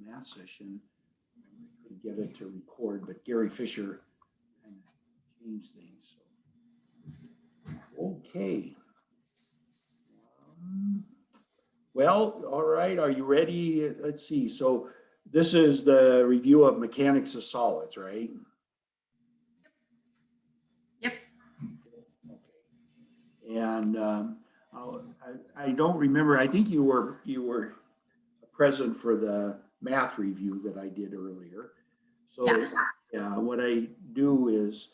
math session. I couldn't get it to record, but Gary Fisher kind of changed things. So. Okay. Well, all right. Are you ready? Let's see. So this is the review of mechanics of solids, right? Yep. Okay. And I don't remember. I think you were present for the math review that I did earlier. So yeah, what I do is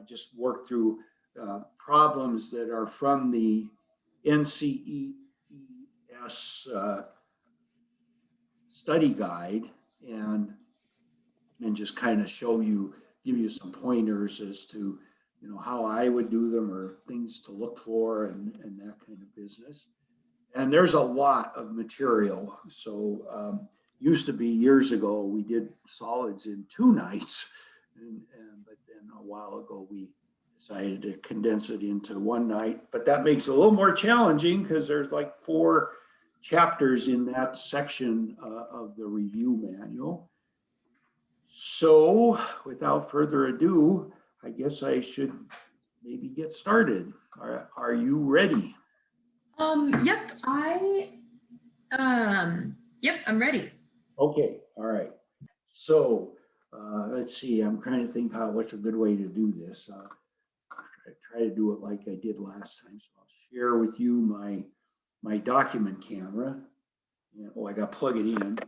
just work through problems that are from the NCEES study guide, and just kind of give you some pointers as to how I would do them or things to look for and that kind of business. And there's a lot of material. So used to be years ago, we did solids in 2 nights, but then a while ago we decided to condense it into 1 night. But that makes it a little more challenging because there's like 4 chapters in that section of the review manual. So without further ado, I guess I should maybe get started. Are you ready? Yep, yep, I'm ready. Okay, all right. So let's see, I'm trying to think what's a good way to do this. I try to do it like I did last time. So I'll share with you my document camera. And, I got to plug it in.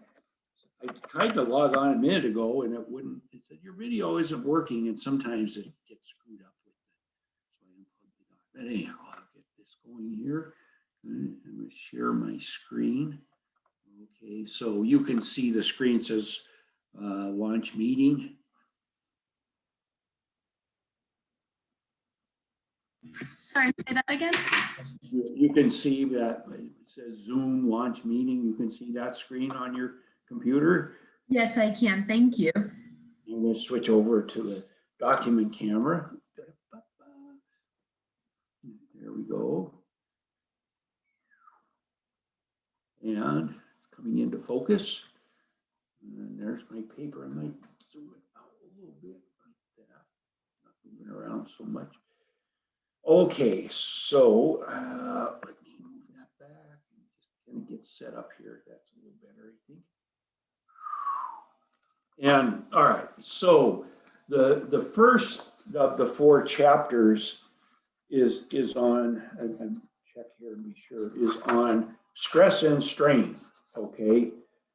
I tried to log on a minute ago and it wouldn't. It said your video isn't working, and sometimes it gets screwed up with it. So I unplugged it. But anyhow, I'll get this going here. I'm going to share my screen. Okay, so you can see the screen says launch meeting. Sorry, say that again. You can see that it says Zoom launch meeting. You can see that screen on your computer. Yes, I can. Thank you. I'm going to switch over to the document camera. There we go. And it's coming into focus. And there's my paper. I might zoom it out a little bit like that. Not moving around so much. Okay, so let me move that back and just kind of get set up here. That's a little better, I think. And all right, so the first of the 4 chapters is on, and check here and be sure, is on stress and strain. Okay,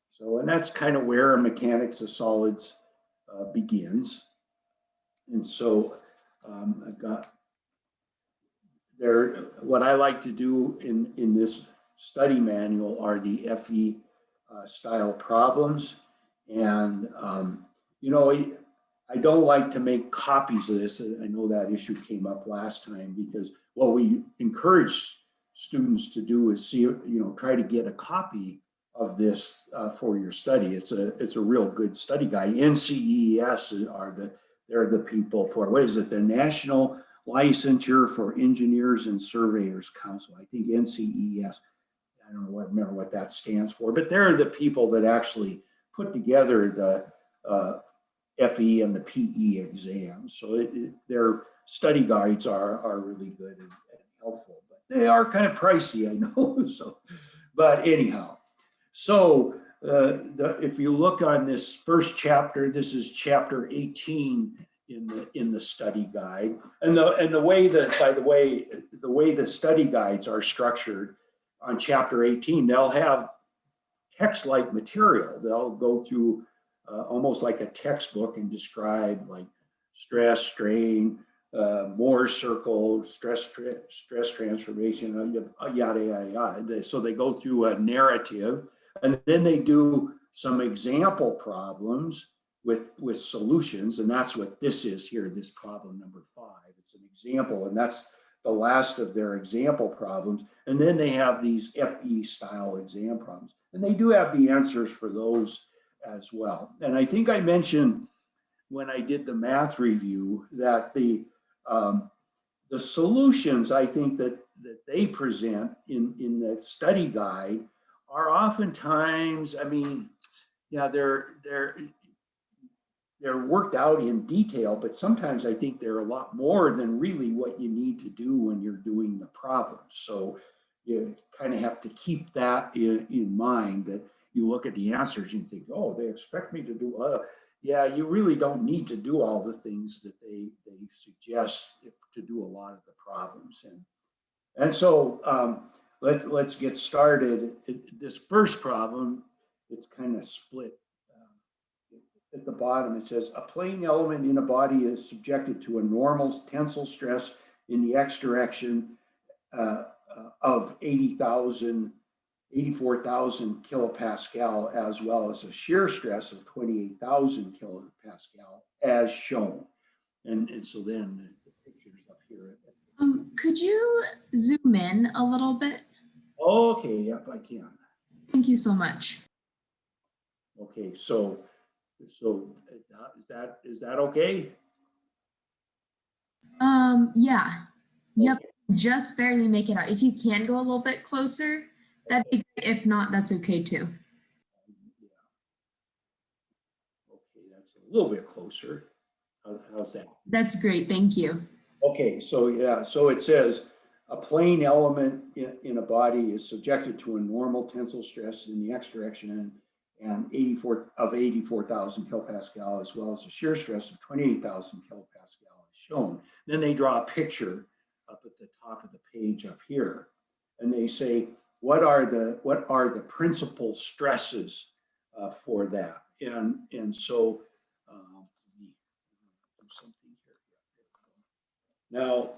so and that's kind of where mechanics of solids begins. And so I've got there. What I like to do in this study manual are the FE style problems. And, I don't like to make copies of this. I know that issue came up last time because what we encourage students to do is try to get a copy of this for your study. It's a real good study guide. NCEES they're the people for, what is it? The National Licensure for Engineers and Surveyors Council. I think NCEES, I don't remember what that stands for, but they're the people that actually put together the FE and the PE exams. So their study guides are really good and helpful, but they are kind of pricey, I know. So, but anyhow, so if you look on this first chapter, this is chapter 18 in the study guide, and the way that, by the way the study guides are structured on chapter 18, they'll have text-like material. They'll go through almost like a textbook and describe like stress, strain, Mohr circle, stress transformation, yada, yada, yada. So they go through a narrative, and then they do some example problems with solutions, and that's what this is here, this problem number 5. It's an example, and that's the last of their example problems. And then they have these FE style exam problems, and they do have the answers for those as well. And I think I mentioned when I did the math review that the solutions I think that they present in the study guide are oftentimes, I mean, yeah, they're worked out in detail, but sometimes I think they're a lot more than really what you need to do when you're doing the problems. So you kind of have to keep that in mind, that you look at the answers and think, oh, they expect me to do, yeah, you really don't need to do all the things that they suggest to do a lot of the problems. And so let's get started. This first problem, it's kind of split. At the bottom, it says a plane element in a body is subjected to a normal tensile stress in the x direction of 84,000 kilopascal, as well as a shear stress of 28,000 kilopascal, as shown. And so then the picture's up here. Could you zoom in a little bit? Okay, yep, I can. Thank you so much. Okay, so is that okay? Yeah. Yep. Okay. Just barely make it out. If you can go a little bit closer, that'd be great. If not, that's okay too. Yeah. Okay, that's a little bit closer. How's that? That's great. Thank you. Okay, so yeah, so it says a plane element in a body is subjected to a normal tensile stress in the x direction and 84,000 kilopascal, as well as a shear stress of 28,000 kilopascal as shown. Then they draw a picture up at the top of the page up here, and they say, what are the principal stresses for that? And so let me do something here. Now,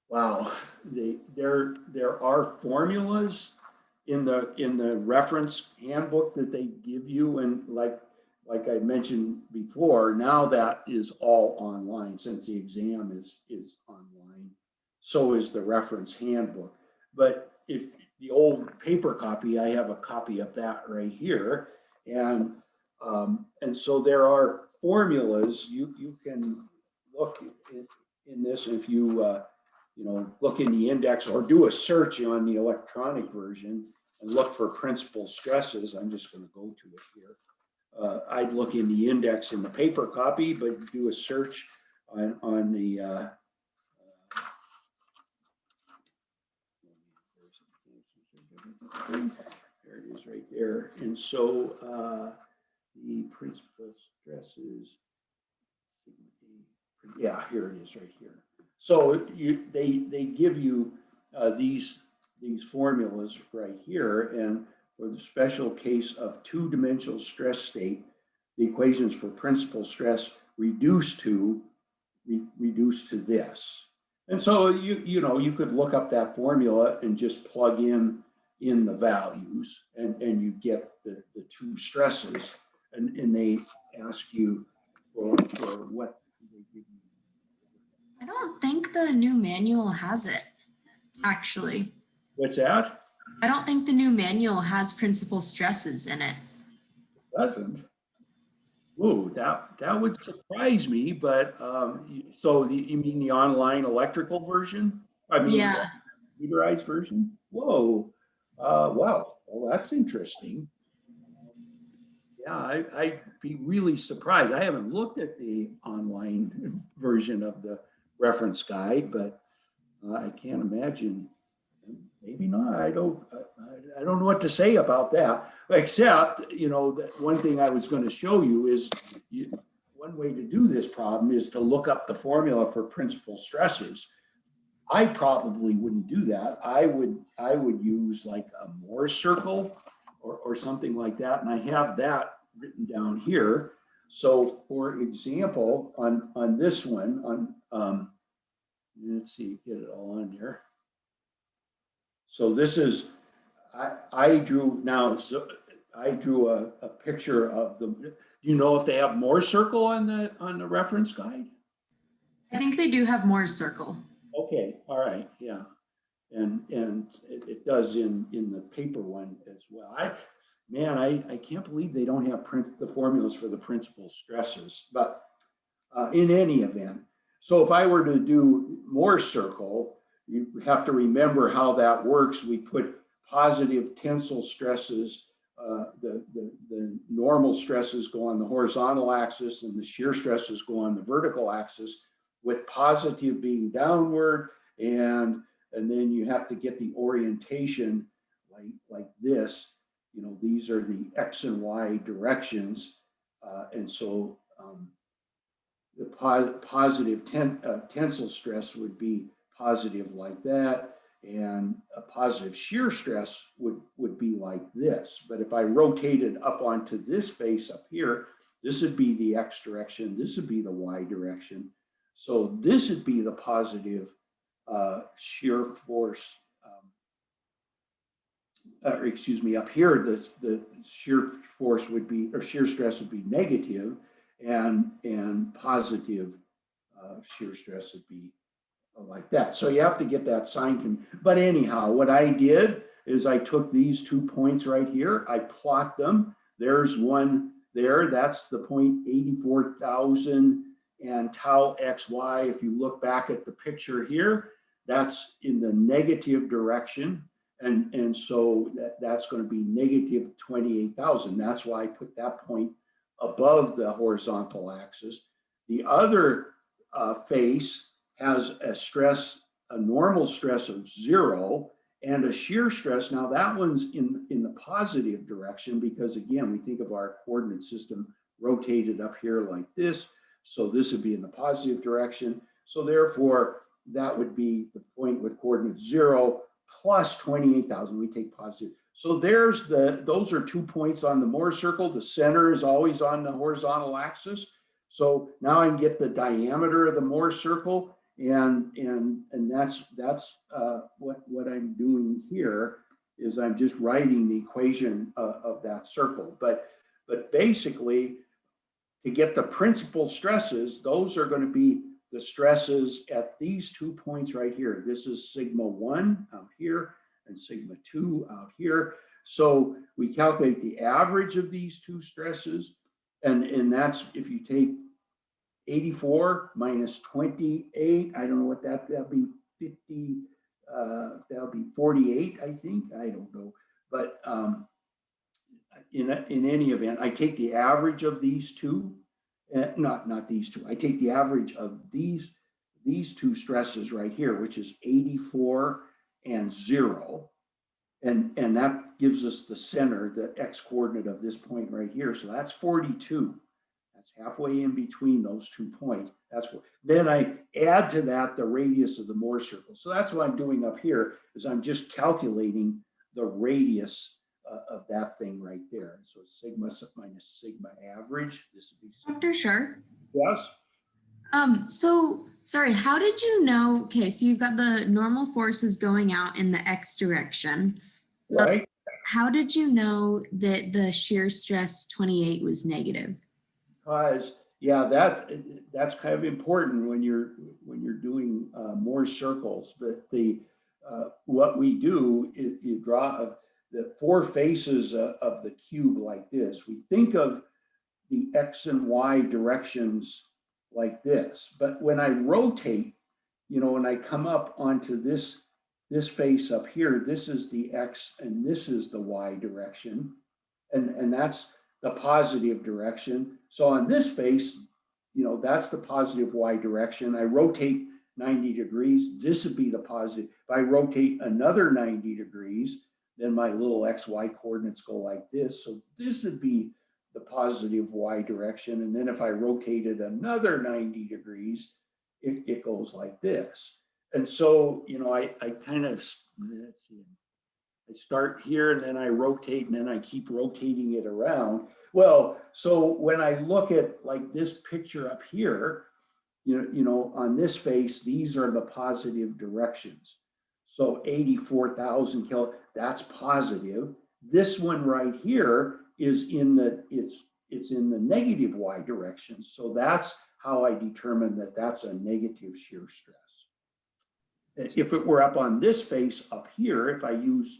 wow, there are formulas in the reference handbook that they give you, and like I mentioned before, now that is all online since the exam is online. So is the reference handbook. But if the old paper copy, I have a copy of that right here, and so there are formulas you can look in this if you look in the index or do a search on the electronic version and look for principal stresses. I'm just going to go to it here. I'd look in the index in the paper copy, but do a search on the there it is right there. And so the principal stresses, yeah, here it is right here. So they give you these formulas right here, and for the special case of two-dimensional stress state, the equations for principal stress reduce to this. And so you could look up that formula and just plug in the values, and you get the two stresses, and they ask you for what they give you. I don't think the new manual has it, actually. What's that? I don't think the new manual has principal stresses in it. Doesn't. Ooh, that would surprise me, but so you mean the online electrical version? I mean, Yeah. computerized version? Whoa, wow, well, that's interesting. Yeah, I'd be really surprised. I haven't looked at the online version of the reference guide, but I can't imagine. Maybe not. I don't know what to say about that, except, that one thing I was going to show you is one way to do this problem is to look up the formula for principal stresses. I probably wouldn't do that. I would use like a Mohr circle or something like that. And I have that written down here. So for example, on this one, let's see, get it all on there. So this is, I drew a picture of the, do you know if they have Mohr circle on the reference guide? I think they do have Mohr's circle. Okay, all right, yeah. And it does in the paper one as well. I can't believe they don't have the formulas for the principal stresses, but in any event, so if I were to do Mohr circle, you have to remember how that works. We put positive tensile stresses the normal stresses go on the horizontal axis and the shear stresses go on the vertical axis, with positive being downward, and then you have to get the orientation like this. You know, these are the X and Y directions, and so the positive tensile stress would be positive like that, and a positive shear stress would be like this. But if I rotated up onto this face up here, this would be the X direction, this would be the Y direction. So this would be the positive shear force, or excuse me, up here, the shear force would be, or shear stress would be negative, and positive shear stress would be like that. So you have to get that sign. But anyhow, what I did is I took these 2 points right here, I plot them. There's one there, that's the point 84,000 and tau xy. If you look back at the picture here, that's in the negative direction. And so that's going to be negative 28,000. That's why I put that point above the horizontal axis. The other face has a stress, a normal stress of 0 and a shear stress. Now that one's in the positive direction, because again, we think of our coordinate system rotated up here like this. So this would be in the positive direction. So therefore, that would be the point with coordinate 0 plus 28,000. We take positive. So there's those are 2 points on the Mohr circle. The center is always on the horizontal axis. So now I can get the diameter of the Mohr circle, and that's what I'm doing here is I'm just writing the equation of that circle. But basically, to get the principal stresses, those are going to be the stresses at these 2 points right here. This is sigma 1 out here and sigma 2 out here. So we calculate the average of these two stresses, and that's if you take 84 minus 28, I don't know what that'll be 50, that'll be 48, I think, I don't know. But in any event, I take the average of these two, not these two, I take the average of these two stresses right here, which is 84 and 0. And that gives us the center, the x coordinate of this point right here. So that's 42. That's halfway in between those 2 points. That's what, then I add to that the radius of the Mohr circle. So that's what I'm doing up here, is I'm just calculating the radius of that thing right there. So sigma minus sigma average. This would be sigma. Dr. Scharf? Yes. So sorry, how did you know? Okay, so you've got the normal forces going out in the x direction. Right. How did you know that the shear stress 28 was negative? Because yeah, that's kind of important when you're doing more circles. But the what we do is you draw the 4 faces of the cube like this. We think of the x and y directions like this. But when I rotate, you know, when I come up onto this face up here, this is the x and this is the y direction, and that's the positive direction. So on this face, you know, that's the positive y direction. I rotate 90 degrees, this would be the positive. If I rotate another 90 degrees, then my little xy coordinates go like this. So this would be the positive y direction. And then if I rotated another 90 degrees, it goes like this. And so, you know, I kind of, let's see, I start here and then I rotate and then I keep rotating it around. Well, so when I look at like this picture up here, you know, on this face, these are the positive directions. So 84,000 kilo, that's positive. This one right here is in the, it's in the negative y direction. So that's how I determine that that's a negative shear stress. If it were up on this face up here, if I use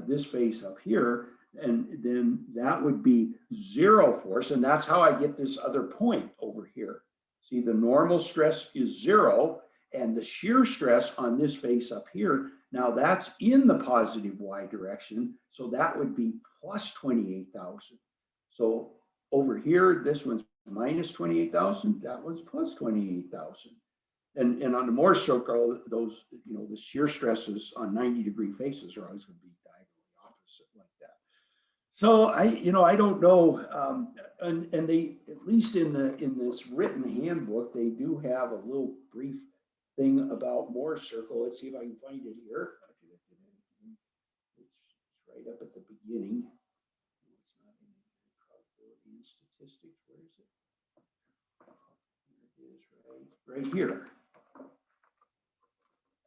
this face up here, and then that would be 0 force, and that's how I get this other point over here. See, the normal stress is 0, and the shear stress on this face up here, now that's in the positive y direction, so that would be plus 28,000. So over here, this one's minus 28,000, that one's plus 28,000. And on the Mohr circle, those, the shear stresses on 90-degree faces are always going to be diagonally opposite like that. So I don't know, and they, at least in this written handbook, they do have a little brief thing about Mohr circle. Let's see if I can find it here. It's right up at the beginning. It's not in probability and statistics. Where is it? There it is, right here.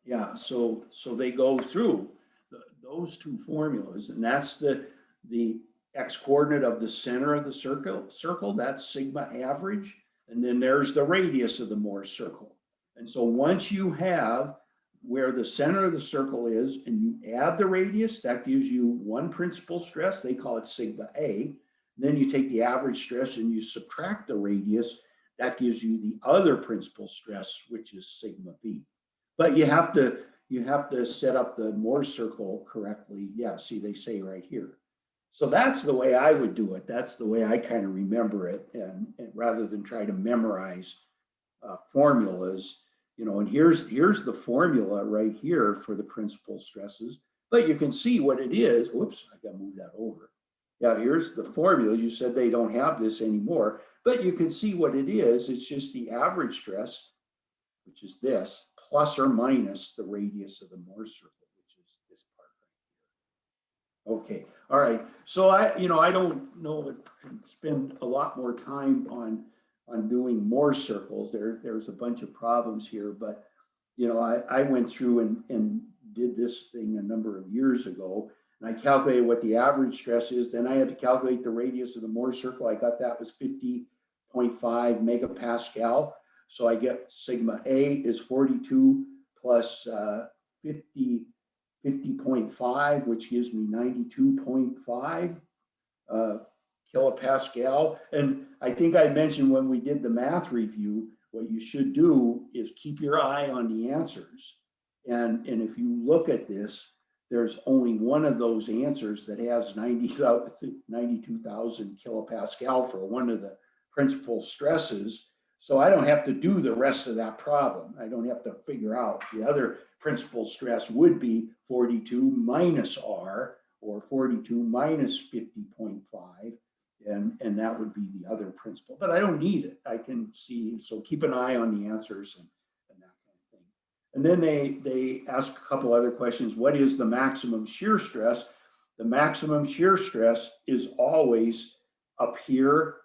Yeah, so they go through those two formulas, and that's the x coordinate of the center of the circle, that's sigma average, and then there's the radius of the Mohr circle. And so once you have where the center of the circle is and you add the radius, that gives you one principal stress, they call it sigma A. Then you take the average stress and you subtract the radius, that gives you the other principal stress, which is sigma B. But you have to set up the Mohr circle correctly. Yeah, see, they say right here. So that's the way I would do it. That's the way I kind of remember it, and rather than try to memorize formulas, and here's the formula right here for the principal stresses. But you can see what it is. Whoops, I got to move that over. Yeah, here's the formula. You said they don't have this anymore, but you can see what it is. It's just the average stress, which is this, plus or minus the radius of the Mohr circle, which is this part right here. Okay, all right. So I don't know if I can spend a lot more time on doing Mohr circles. There's a bunch of problems here, but I went through and did this thing a number of years ago, and I calculated what the average stress is. Then I had to calculate the radius of the Mohr circle. I got that was 50.5 megapascal. So I get sigma A is 42 plus 50.5, which gives me 92.5 kilopascal. And I think I mentioned when we did the math review, what you should do is keep your eye on the answers. And if you look at this, there's only one of those answers that has 92,000 kilopascal for one of the principal stresses. So I don't have to do the rest of that problem. I don't have to figure out the other principal stress would be 42 minus R, or 42 minus 50.5, and that would be the other principal. But I don't need it. I can see, so keep an eye on the answers and that kind of thing. And then they ask a couple other questions. What is the maximum shear stress? The maximum shear stress is always up here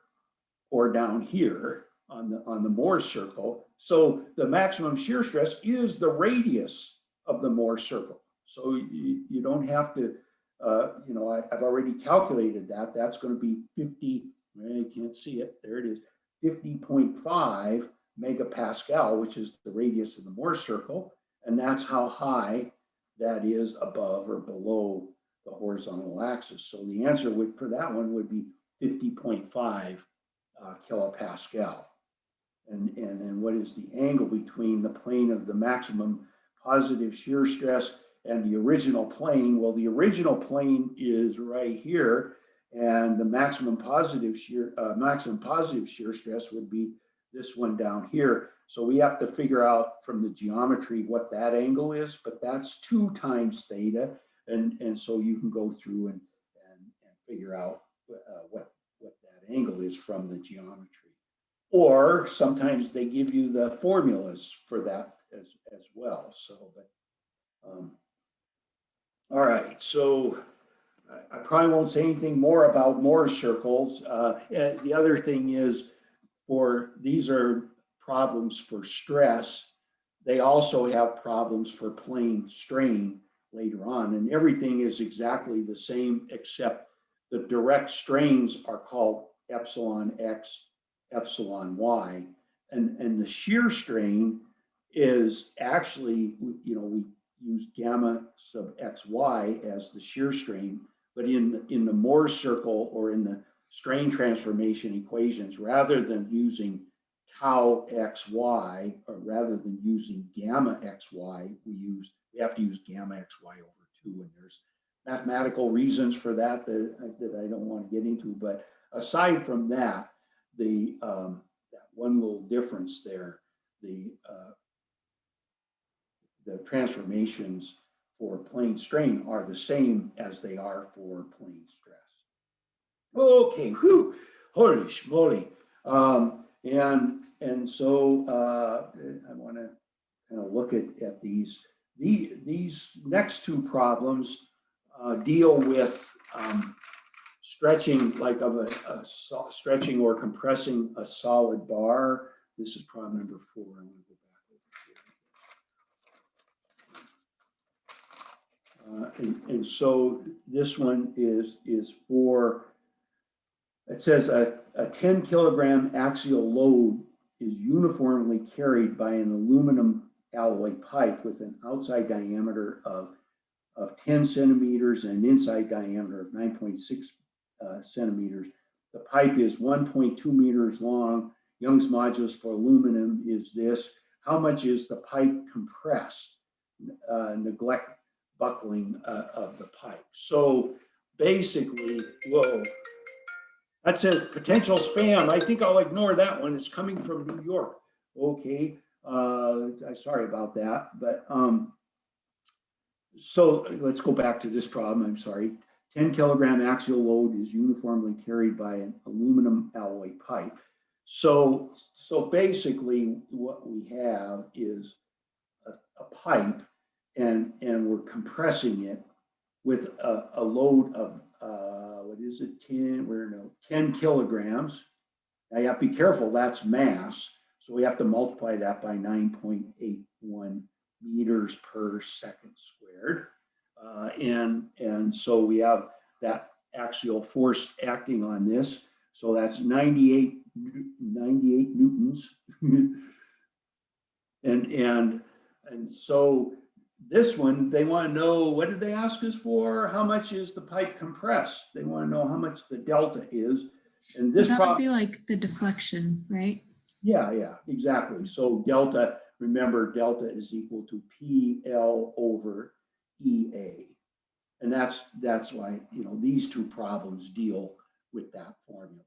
or down here on the Mohr circle. So the maximum shear stress is the radius of the Mohr circle. So you don't have to, I've already calculated that. That's going to be 50, you can't see it, there it is, 50.5 megapascal, which is the radius of the Mohr circle. And that's how high that is above or below the horizontal axis. So the answer for that one would be 50.5 kilopascal. And then what is the angle between the plane of the maximum positive shear stress and the original plane? Well, the original plane is right here, and the maximum positive shear stress would be this one down here. So we have to figure out from the geometry what that angle is, but that's 2 times theta, and so you can go through and figure out what that angle is from the geometry. Or sometimes they give you the formulas for that as well. So, but all right. So I probably won't say anything more about Mohr circles. The other thing is, these are problems for stress. They also have problems for plane strain later on, and everything is exactly the same except the direct strains are called epsilon X, epsilon Y, and the shear strain is actually, we use gamma sub XY as the shear strain, but in the Mohr circle or in the strain transformation equations, rather than using tau XY, or rather than using gamma XY, we have to use gamma XY over 2, and there's mathematical reasons for that that I don't want to get into. But aside from that, that one little difference there, the transformations for plane strain are the same as they are for plane stress. Okay, whew, holy schmoly. And so I want to kind of look at these. These next two problems deal with stretching, like of a stretching or compressing a solid bar. This is problem number 4. I'm going to go back over here. And so this one is for, it says a 10 kilogram axial load is uniformly carried by an aluminum alloy pipe with an outside diameter of 10 centimeters and an inside diameter of 9.6 centimeters. The pipe is 1.2 meters long. Young's modulus for aluminum is this. How much is the pipe compressed? Neglect buckling of the pipe. So basically, whoa, that says potential spam. I think I'll ignore that one. It's coming from New York. Okay, sorry about that. But so let's go back to this problem. I'm sorry. 10 kilogram axial load is uniformly carried by an aluminum alloy pipe. So basically what we have is a pipe and we're compressing it with a load of, what is it, 10 kilograms. Now you have to be careful, that's mass. So we have to multiply that by 9.81 meters per second squared. And so we have that axial force acting on this. So that's 98 newtons. and so this one, they want to know, what did they ask us for? How much is the pipe compressed? They want to know how much the delta is. And this that would be like the deflection, right? Yeah, exactly. So delta, remember, delta is equal to PL over EA. And that's why, these two problems deal with that formula.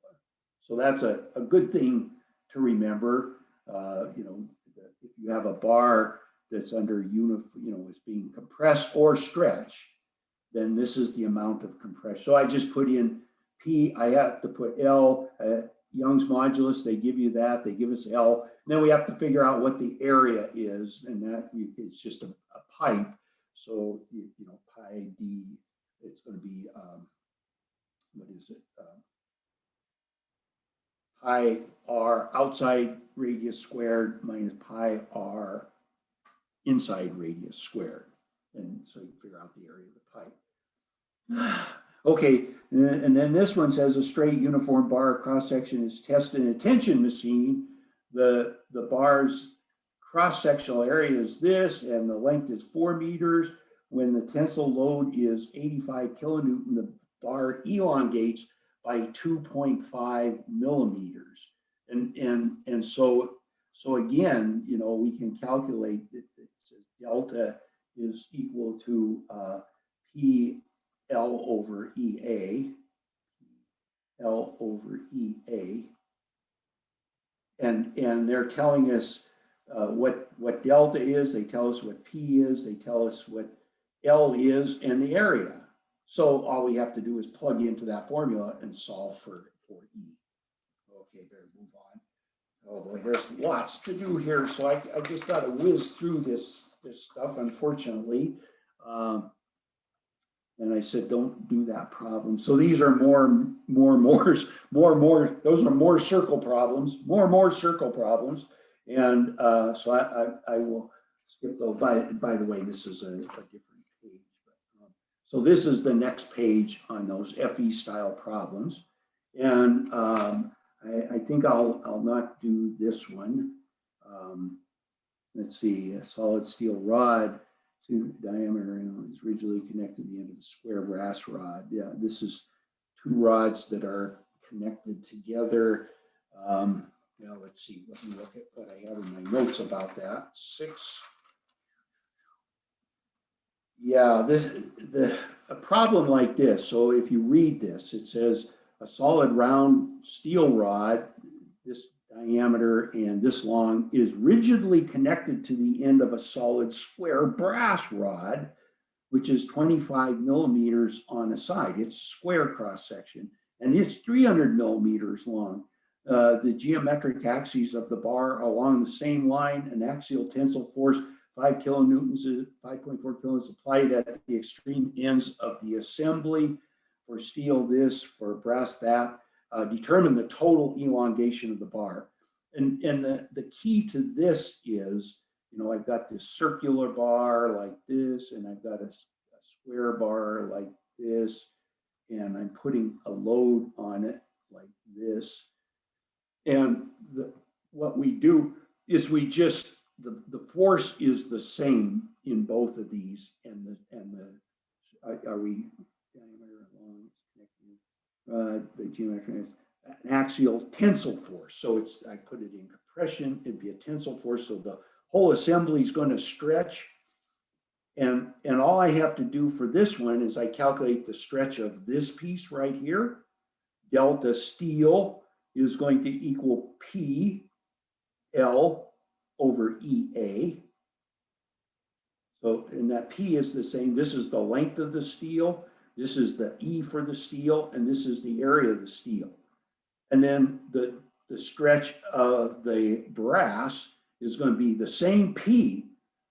So that's a good thing to remember. If you have a bar that's under is being compressed or stretched, then this is the amount of compression. So I just put in P, I have to put L, Young's modulus, they give you that, they give us L. And then we have to figure out what the area is, and that it's just a pipe. So, pi D, it's going to be, what is it? Pi R outside radius squared minus pi R inside radius squared. And so you figure out the area of the pipe. Okay, and then this one says a straight uniform bar cross-section is tested in a tension machine. The bar's cross-sectional area is this, and the length is 4 meters. When the tensile load is 85 kilonewton, the bar elongates by 2.5 millimeters. And so again, we can calculate that delta is equal to L over EA, L over EA. And they're telling us what delta is, they tell us what P is, they tell us what L is, and the area. So all we have to do is plug into that formula and solve for E. Okay, better move on. Oh boy, there's lots to do here. So I just got to whiz through this stuff, unfortunately. And I said, don't do that problem. So these are more, those are more circle problems, more circle problems. And so I will skip those. By the way, this is a different page. But, so this is the next page on those FE style problems. And I think I'll not do this one. Let's see, a solid steel rod. Diameter is rigidly connected to the end of a square brass rod. Yeah, this is 2 rods that are connected together. Now let's see, let me look at what I have in my notes about that. 6. Yeah, a problem like this. So if you read this, it says a solid round steel rod, this diameter and this long, is rigidly connected to the end of a solid square brass rod, which is 25 millimeters on a side. It's square cross section, and it's 300 millimeters long. The geometric axes of the bar along the same line, an axial tensile force 5 kilonewtons, 5.4 kilonewtons applied at the extreme ends of the assembly. For steel this, for brass that. Determine the total elongation of the bar. And the key to this is, I've got this circular bar like this, and I've got a square bar like this, and I'm putting a load on it like this. And what we do is we just, the force is the same in both of these, and are we the geometric an axial tensile force. So I put it in compression, it'd be a tensile force. So the whole assembly is going to stretch. And all I have to do for this one is I calculate the stretch of this piece right here. Delta steel is going to equal P L over EA. So, and that P is the same. This is the length of the steel. This is the E for the steel, and this is the area of the steel. And then the stretch of the brass is going to be the same P.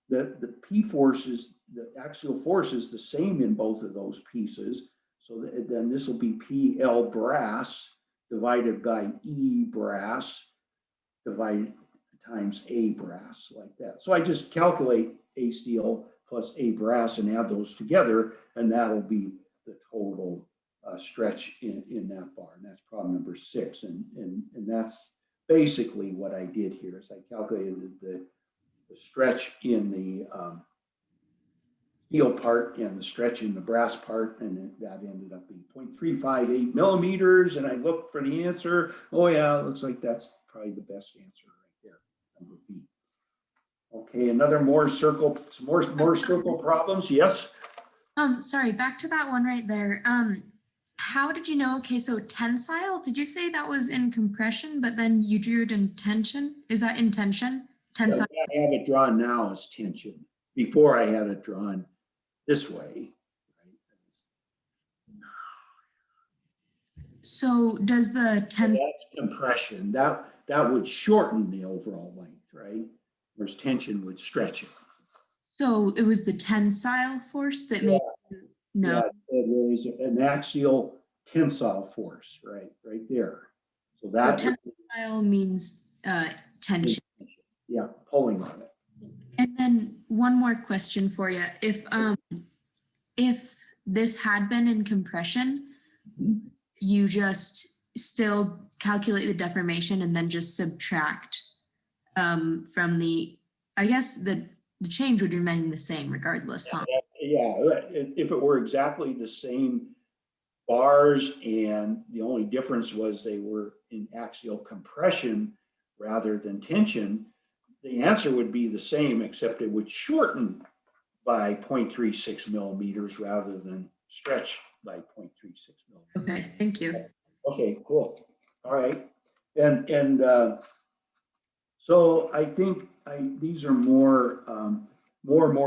The P force is, the axial force is the same in both of those pieces. So then this will be PL brass divided by E brass divided times A brass, like that. So I just calculate A steel plus A brass and add those together, and that'll be the total stretch in that bar. And that's problem number 6. And that's basically what I did here is I calculated the stretch in the steel part and the stretch in the brass part, and that ended up being 0.358 millimeters. And I looked for the answer. Oh yeah, it looks like that's probably the best answer right there, number B. Okay, another more circle problems. Yes. Sorry, back to that one right there. How did you know? Okay, so tensile, did you say that was in compression, but then you drew it in tension? Is that in tension? Tensile. I have it drawn now as tension. Before I had it drawn this way. So does the tensile? That's compression. That would shorten the overall length, right? Whereas tension would stretch it. So it was the tensile force that made you know. Yeah, it was an axial tensile force, right there. So that tensile means tension. Yeah, pulling on it. And then one more question for you. If this had been in compression, you just still calculate the deformation and then just subtract from the, I guess the change would remain the same regardless, huh? Yeah, if it were exactly the same bars and the only difference was they were in axial compression rather than tension, the answer would be the same, except it would shorten by 0.36 millimeters rather than stretch by 0.36 millimeters. Okay, thank you. Okay, cool. All right. And so I think these are more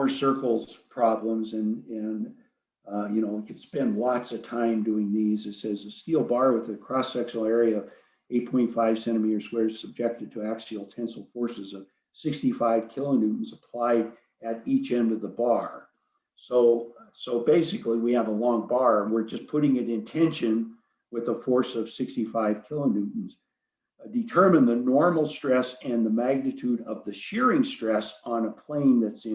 circles problems, and we could spend lots of time doing these. It says a steel bar with a cross-sectional area of 8.5 centimeters squared is subjected to axial tensile forces of 65 kilonewtons applied at each end of the bar. So basically we have a long bar and we're just putting it in tension with a force of 65 kilonewtons. Determine the normal stress and the magnitude of the shearing stress on a plane that's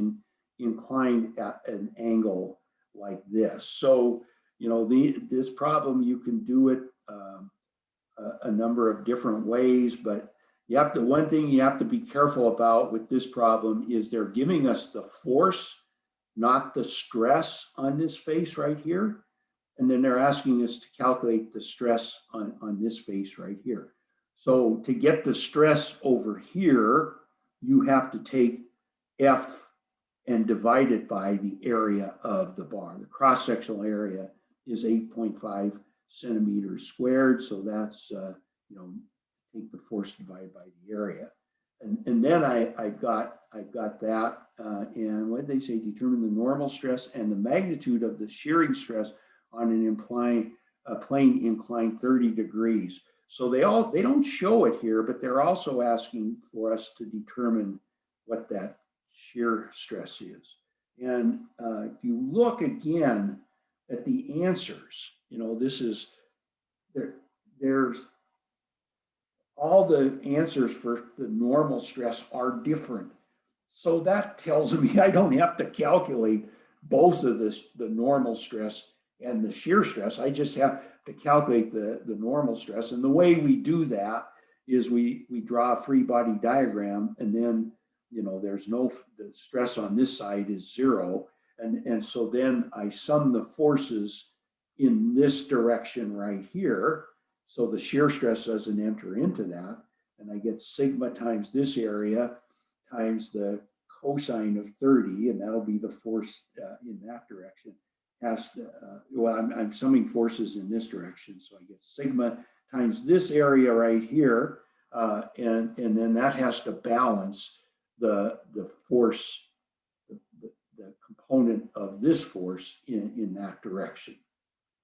inclined at an angle like this. So, this problem, you can do it a number of different ways, but one thing you have to be careful about with this problem is they're giving us the force, not the stress on this face right here. And then they're asking us to calculate the stress on this face right here. So to get the stress over here, you have to take F and divide it by the area of the bar. The cross-sectional area is 8.5 centimeters squared. So that's, take the force divided by the area. And then I got that, and what did they say? Determine the normal stress and the magnitude of the shearing stress on a plane inclined 30 degrees. So they don't show it here, but they're also asking for us to determine what that shear stress is. And if you look again at the answers, this is there's all the answers for the normal stress are different. So that tells me I don't have to calculate both of the normal stress and the shear stress. I just have to calculate the normal stress. And the way we do that is we draw a free body diagram, and then, there's the stress on this side is 0. And so then I sum the forces in this direction right here. So the shear stress doesn't enter into that. And I get sigma times this area times the cosine of 30, and that'll be the force in that direction. I'm summing forces in this direction. So I get sigma times this area right here. And then that has to balance the force, the component of this force in that direction.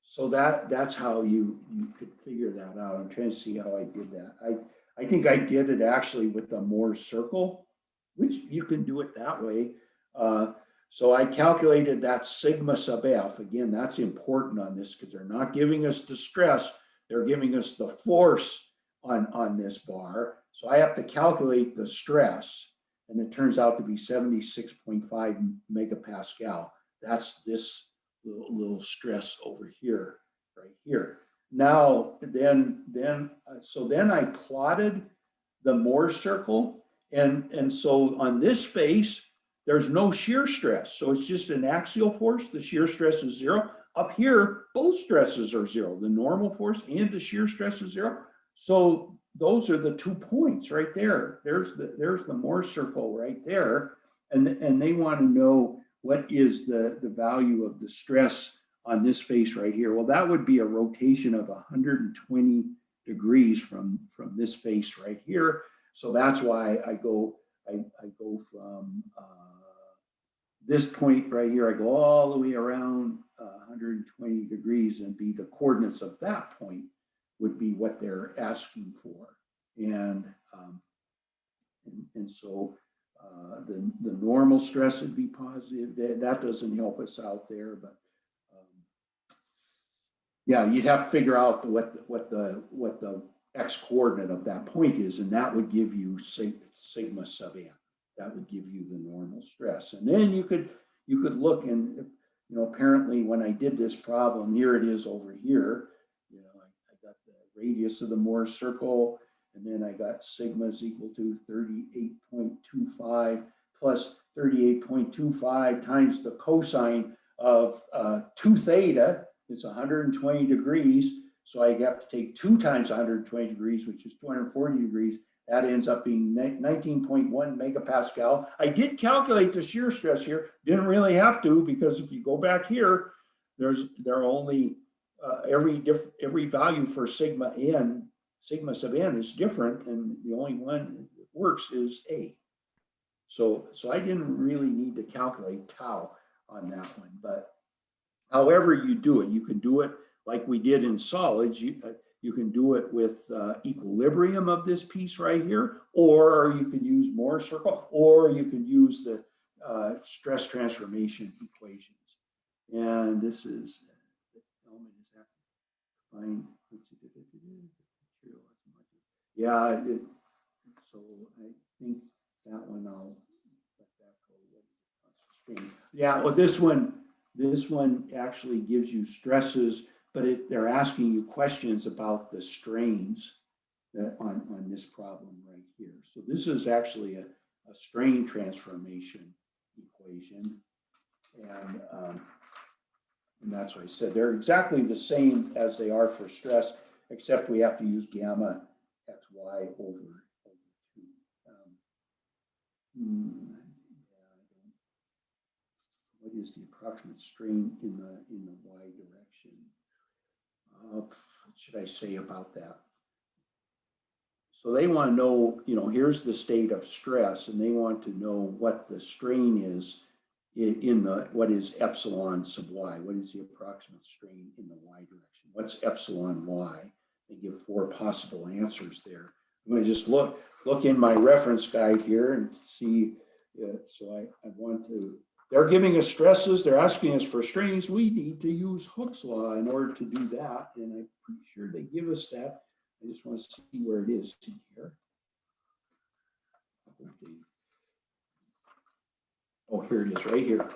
So that's how you could figure that out. I'm trying to see how I did that. I think I did it actually with the Moore's circle, which you can do it that way. So I calculated that sigma sub f. Again, that's important on this because they're not giving us the stress. They're giving us the force on this bar. So I have to calculate the stress, and it turns out to be 76.5 megapascal. That's this little stress over here, right here. Now, so then I plotted the Moore's circle, and so on this face, there's no shear stress. So it's just an axial force. The shear stress is 0. Up here, both stresses are 0. The normal force and the shear stress is 0. So those are the 2 points right there. There's the Moore's circle right there. And they want to know what is the value of the stress on this face right here. Well, that would be a rotation of 120 degrees from this face right here. So that's why I go from this point right here, I go all the way around 120 degrees, and be the coordinates of that point would be what they're asking for. And so the normal stress would be positive. That doesn't help us out there, but yeah, you'd have to figure out what the x coordinate of that point is, and that would give you sigma sub n. That would give you the normal stress. And then you could look, and apparently when I did this problem, here it is over here. I got the radius of the Moore's circle, and then I got sigma is equal to 38.25 plus 38.25 times the cosine of 2 theta. It's 120 degrees. So I have to take 2 times 120 degrees, which is 240 degrees. That ends up being 19.1 megapascal. I did calculate the shear stress here. Didn't really have to, because if you go back here, there are only every value for sigma sub n is different, and the only one that works is A. So I didn't really need to calculate tau on that one. But however you do it, you can do it like we did in solids. You can do it with equilibrium of this piece right here, or you can use Moore's circle, or you can use the stress transformation equations. And this is the element is fine. Yeah, so I think that one I'll let that go. Yeah, well, this one actually gives you stresses, but they're asking you questions about the strains on this problem right here. So this is actually a strain transformation equation, and that's what I said. They're exactly the same as they are for stress, except we have to use gamma xy over 2. what is the approximate strain in the y direction? What should I say about that? So they want to know, here's the state of stress, and they want to know what the strain is in what is epsilon sub y? What is the approximate strain in the y direction? What's epsilon y? They give 4 possible answers there. I'm going to just look in my reference guide here and see. So I want to, they're giving us stresses. They're asking us for strains. We need to use Hooke's law in order to do that. And I'm pretty sure they give us that. I just want to see where it is in here. Oh, here it is right here.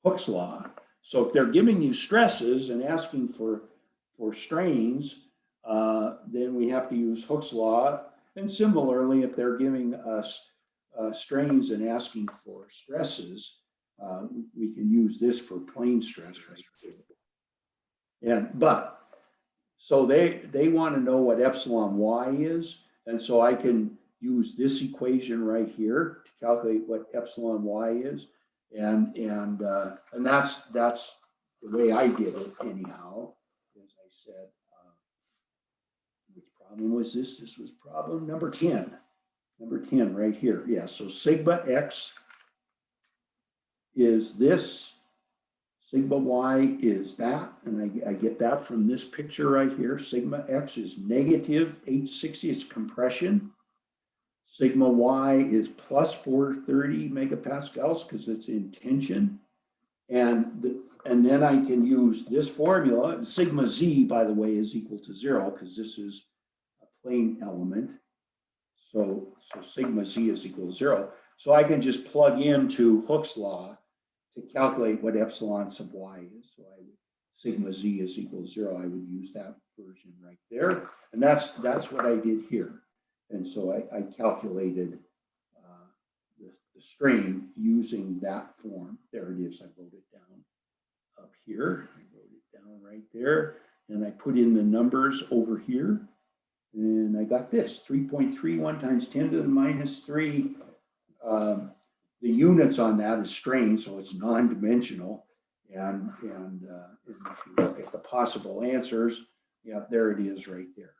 Hooke's law. So if they're giving you stresses and asking for strains, then we have to use Hooke's law. And similarly, if they're giving us strains and asking for stresses, we can use this for plane stress right here. So they want to know what epsilon y is, and so I can use this equation right here to calculate what epsilon y is, and that's the way I did it anyhow. As I said, which problem was this? This was problem number 10. Number 10 right here. Yeah. So sigma x is this. Sigma y is that, and I get that from this picture right here. Sigma x is negative 860, it's compression. Sigma y is plus 430 megapascals because it's in tension. And then I can use this formula. Sigma z, by the way, is equal to 0 because this is a plane element. So sigma z is equal to 0. So I can just plug into Hooke's law to calculate what epsilon sub y is. So sigma z is equal to 0. I would use that version right there. And that's what I did here. And so I calculated the strain using that form. There it is. I wrote it down up here. I wrote it down right there. And I put in the numbers over here. And I got this, 3.31 times 10 to the minus 3. The units on that is strain, so it's non-dimensional. And if you look at the possible answers, yeah, there it is right there.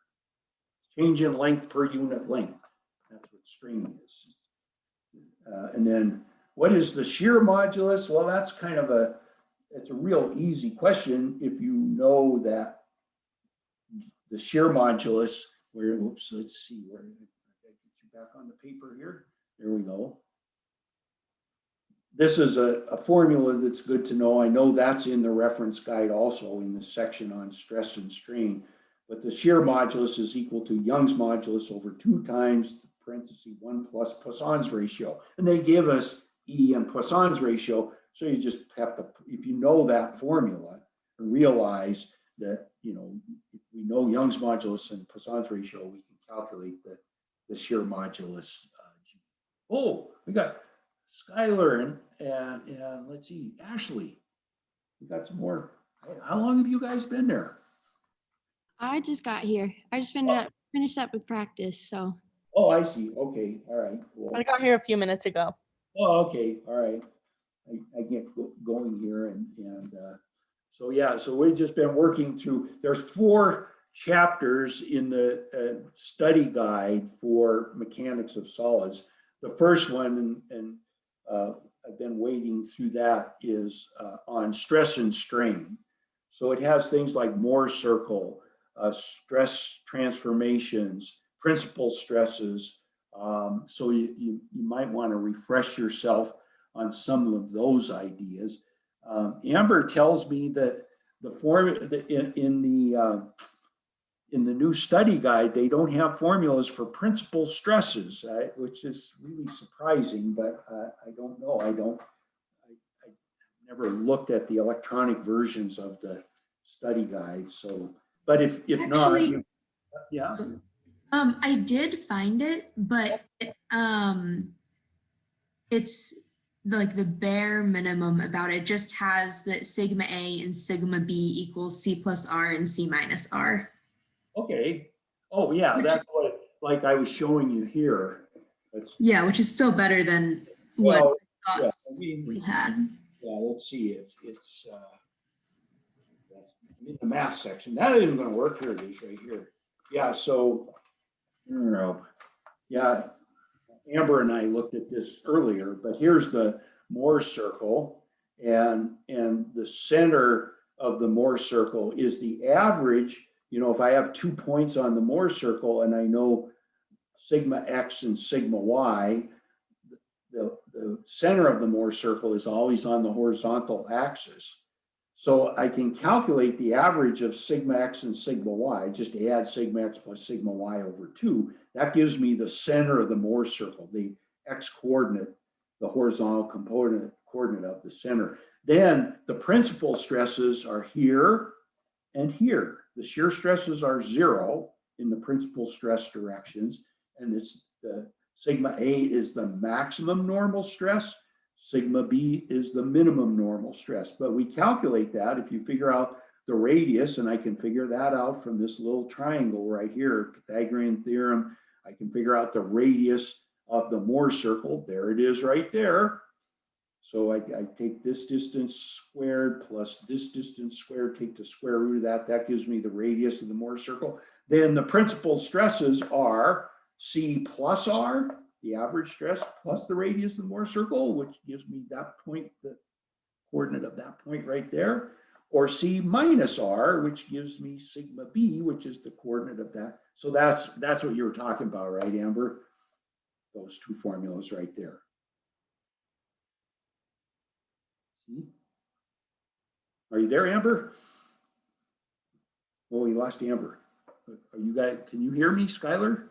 Change in length per unit length. That's what strain is. And then what is the shear modulus? Well, that's kind of it's a real easy question if you know that the shear modulus, let's see, where did I get you back on the paper here? There we go. This is a formula that's good to know. I know that's in the reference guide also in the section on stress and strain, but the shear modulus is equal to Young's modulus over 2 times the parenthesis 1 plus Poisson's ratio. And they give us E and Poisson's ratio. So you just have to, if you know that formula, and realize that, if we know Young's modulus and Poisson's ratio, we can calculate the shear modulus. Oh, we got Skylar and let's see, Ashley. We got some more. How long have you guys been there? I just got here. I just finished up with practice, so. Oh, I see. Okay. All right. Cool. I got here a few minutes ago. Oh, okay. All right. I get going here and so yeah, so we've just been working through, there's 4 chapters in the study guide for mechanics of solids. The first one, and I've been wading through that, is on stress and strain. So it has things like Mohr circle, stress transformations, principal stresses. So you might want to refresh yourself on some of those ideas. Amber tells me that the in the new study guide, they don't have formulas for principal stresses, which is really surprising, but I don't know. I never looked at the electronic versions of the study guide. So, but if actually, not, yeah. I did find it, but it's like the bare minimum about it. Just has that sigma A and sigma B equals C plus R and C minus R. Okay. Oh yeah, that's what, like I was showing you here. Yeah, which is still better than what I thought we had. Yeah, let's see, it's in the math section. That isn't gonna work. Here it is right here. Yeah, so, I don't know. Yeah, Amber and I looked at this earlier, but here's the Mohr circle. And the center of the Mohr circle is the average. You know, if I have 2 points on the Mohr circle and I know sigma x and sigma y, the center of the Mohr circle is always on the horizontal axis. So I can calculate the average of sigma x and sigma y, just add sigma x plus sigma y over 2. That gives me the center of the Mohr circle, the x coordinate, the horizontal coordinate of the center. Then the principal stresses are here and here. The shear stresses are 0 in the principal stress directions, and it's the sigma A is the maximum normal stress. Sigma B is the minimum normal stress. But we calculate that if you figure out the radius, and I can figure that out from this little triangle right here, Pythagorean theorem. I can figure out the radius of the Mohr circle. There it is right there. So I take this distance squared plus this distance squared, take the square root of that. That gives me the radius of the Mohr circle. Then the principal stresses are C plus R, the average stress, plus the radius of the Mohr circle, which gives me that point, the coordinate of that point right there, or C minus R, which gives me sigma B, which is the coordinate of that. So that's what you were talking about, right, Amber? Those two formulas right there. See? Are you there, Amber? Oh, we lost Amber. Are you guys, can you hear me, Skylar?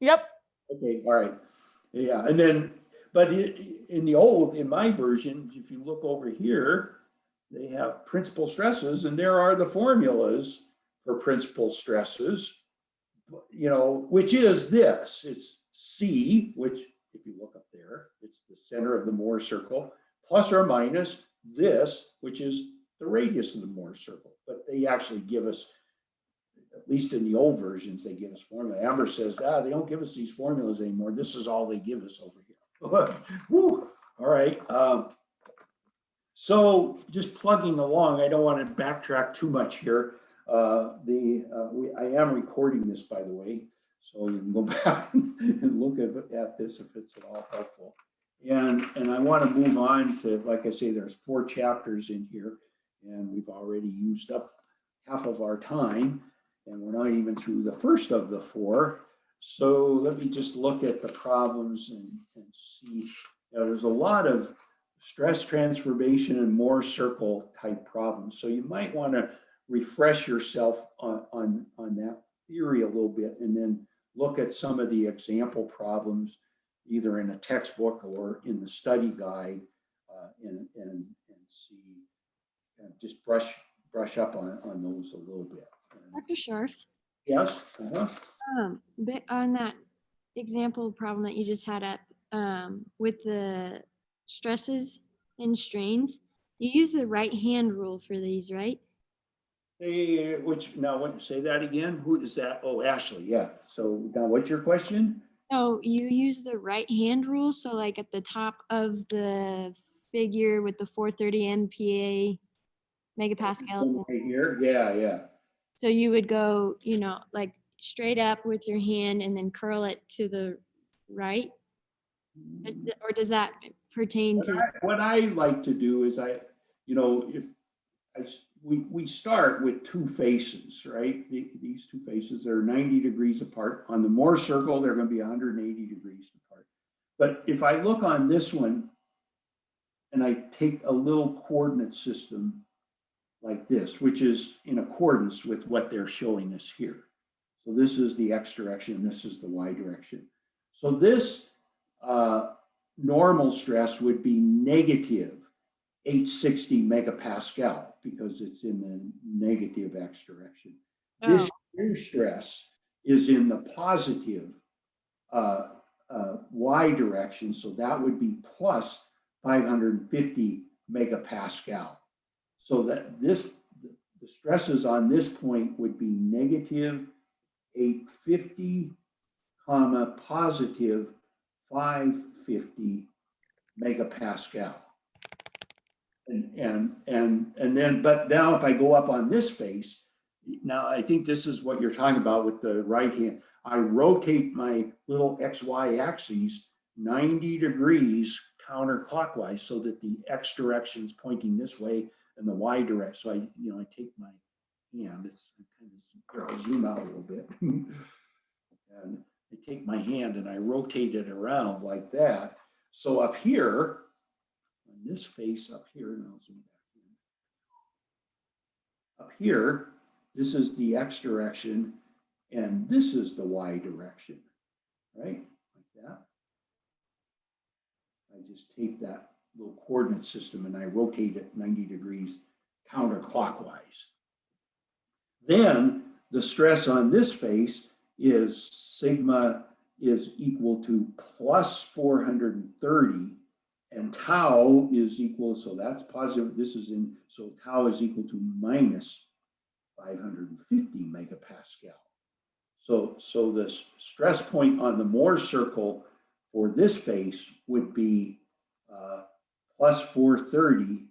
Yep. Okay, all right. Yeah, and then, but in my version, if you look over here, they have principal stresses, and there are the formulas for principal stresses, you know, which is this. It's C, which, if you look up there, it's the center of the Mohr circle, plus or minus this, which is the radius of the Mohr circle. But they actually give us, at least in the old versions, they give us formula. Amber says, they don't give us these formulas anymore. This is all they give us over here. Woo. All right. So just plugging along, I don't want to backtrack too much here. I am recording this, by the way, so you can go back and look at this if it's at all helpful. And I want to move on to, like I say, there's 4 chapters in here, and we've already used up half of our time, and we're not even through the first of the 4. So let me just look at the problems and see. There's a lot of stress transformation and Mohr circle type problems. So you might want to refresh yourself on that theory a little bit, and then look at some of the example problems, either in a textbook or in the study guide, and see, and just brush up on those a little bit. Dr. Scharf, Yes. but on that example problem that you just had up, with the stresses and strains, you use the right hand rule for these, right? Hey, say that again. Who is that? Oh, Ashley. Yeah. So now, what's your question? So you use the right hand rule. So like at the top of the figure with the 430 MPa megapascals. Right here. Yeah. So you would go, like straight up with your hand and then curl it to the right? Or does that pertain to? What I like to do is we start with 2 faces, right? These 2 faces are 90 degrees apart. On the Mohr circle, they're going to be 180 degrees apart. But if I look on this one and I take a little coordinate system like this, which is in accordance with what they're showing us here. So this is the X direction, this is the Y direction. So this normal stress would be negative 860 megapascal because it's in the negative X direction. Oh. This shear stress is in the positive Y direction, so that would be plus 550 megapascal. So that the stresses on this point would be negative 850, positive 550 megapascal. And then, but now if I go up on this face, now I think this is what you're talking about with the right hand. I rotate my little XY axes 90 degrees counterclockwise so that the X direction is pointing this way and the Y direction. So I take my hand, it's kind of, I'll zoom out a little bit. And I take my hand and I rotate it around like that. So up here, on this face up here, and I'll zoom back in. Up here, this is the X direction, and this is the Y direction, right? Like that. I just take that little coordinate system and I rotate it 90 degrees counterclockwise. Then the stress on this face is sigma is equal to plus 430 and tau is equal, so that's positive, this is in, so tau is equal to minus 550 megapascal. So the stress point on the Mohr circle for this face would be plus 430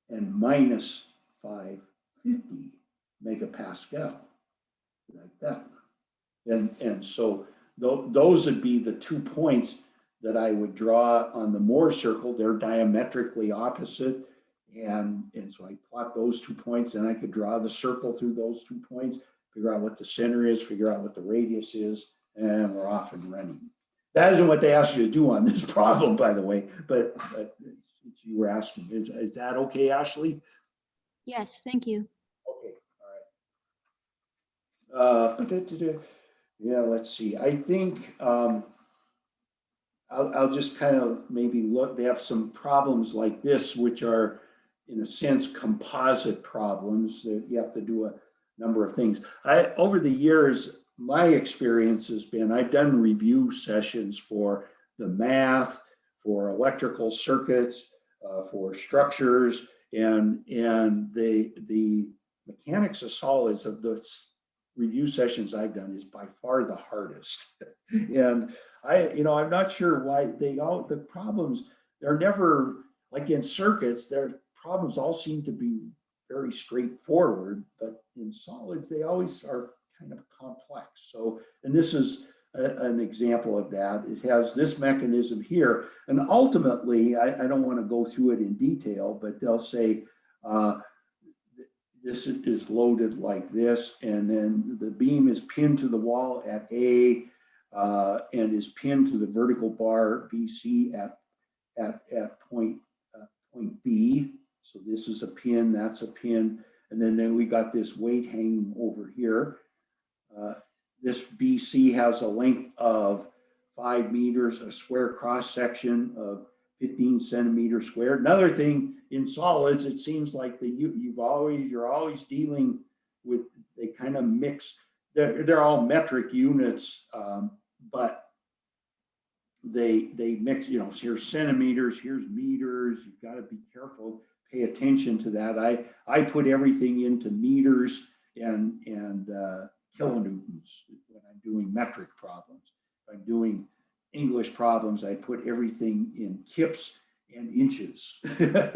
and minus 550 megapascal, like that. And so those would be the 2 points that I would draw on the Mohr circle. They're diametrically opposite. And so I plot those 2 points, and I could draw the circle through those 2 points, figure out what the center is, figure out what the radius is, and we're off and running. That isn't what they asked you to do on this problem, by the way, but you were asking, is that okay, Ashley? Yes, thank you. Okay, all right. Yeah, let's see. I think I'll just kind of maybe look. They have some problems like this, which are, in a sense, composite problems that you have to do a number of things. Over the years, my experience has been I've done review sessions for the math, for electrical circuits, for structures, and the mechanics of solids of the review sessions I've done is by far the hardest. And I'm not sure why the problems, they're never, like in circuits, their problems all seem to be very straightforward, but in solids, they always are kind of complex. So, and this is an example of that. It has this mechanism here. And ultimately, I don't want to go through it in detail, but they'll say, this is loaded like this, and then the beam is pinned to the wall at A and is pinned to the vertical bar BC at point B. So this is a pin, that's a pin, and then we got this weight hanging over here. This BC has a length of 5 meters, a square cross section of 15 centimeters squared. Another thing in solids, it seems like you're always dealing with, they kind of mix, they're all metric units, but they mix, here's centimeters, here's meters. You've got to be careful, pay attention to that. I put everything into meters and kilonewtons when I'm doing metric problems. If I'm doing English problems, I put everything in kips and inches.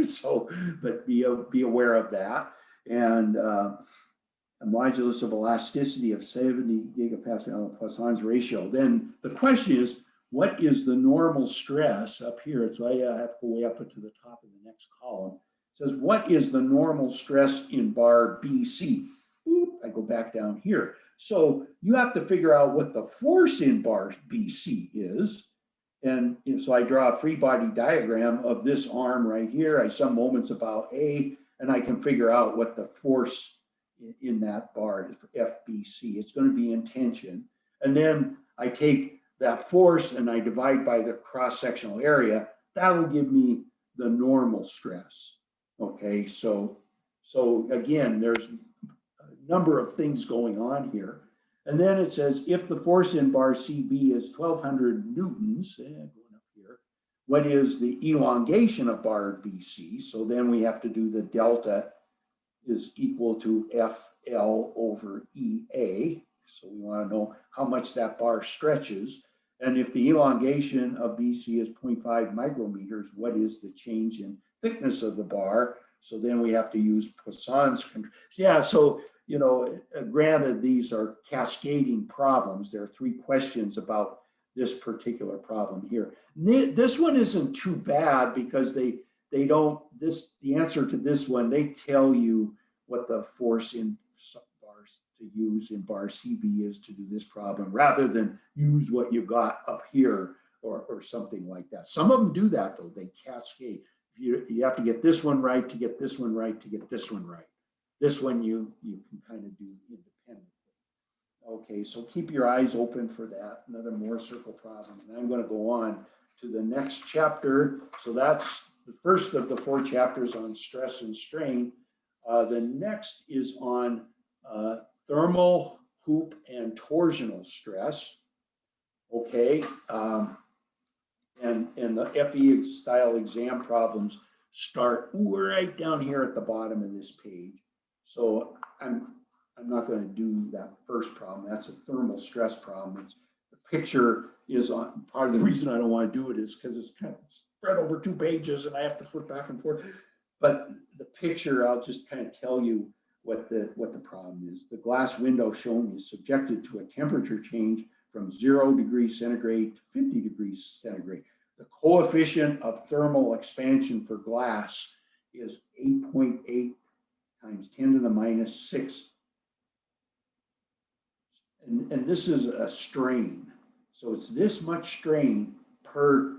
So, but be aware of that. And a modulus of elasticity of 70 gigapascal Poisson's ratio. Then the question is, what is the normal stress up here? So I have to go way up to the top of the next column. It says, what is the normal stress in bar BC? Boop, I go back down here. So you have to figure out what the force in bar BC is. And so I draw a free body diagram of this arm right here. I sum moments about A, and I can figure out what the force in that bar is for FBC. It's going to be in tension. And then I take that force and I divide by the cross-sectional area. That will give me the normal stress. Okay, so again, there's a number of things going on here. And then it says, if the force in bar CB is 1200 newtons, going up here, what is the elongation of bar BC? So then we have to do the delta is equal to FL over EA. So we want to know how much that bar stretches. And if the elongation of BC is 0.5 micrometers, what is the change in thickness of the bar. So then we have to use Poisson's control. Yeah, so, you know, granted, these are cascading problems. There are 3 questions about this particular problem here. This one isn't too bad because they don't, the answer to this one, they tell you what the force in bars to use in bar CB is to do this problem, rather than use what you got up here or something like that. Some of them do that though, they cascade. You have to get this one right to get this one right to get this one right. This one you can kind of do independently. Okay, so keep your eyes open for that. Another more circle problem. And I'm going to go on to the next chapter. So that's the first of the 4 chapters on stress and strain. The next is on thermal, hoop, and torsional stress. Okay, and the FE style exam problems start right down here at the bottom of this page. So I'm not going to do that first problem. That's a thermal stress problem. The picture is on, part of the reason I don't want to do it is because it's kind of spread over 2 pages and I have to flip back and forth. But the picture, I'll just kind of tell you what the problem is. The glass window shown is subjected to a temperature change from 0 degrees centigrade to 50 degrees centigrade. The coefficient of thermal expansion for glass is 8.8 times 10 to the minus 6. And this is a strain. So it's this much strain per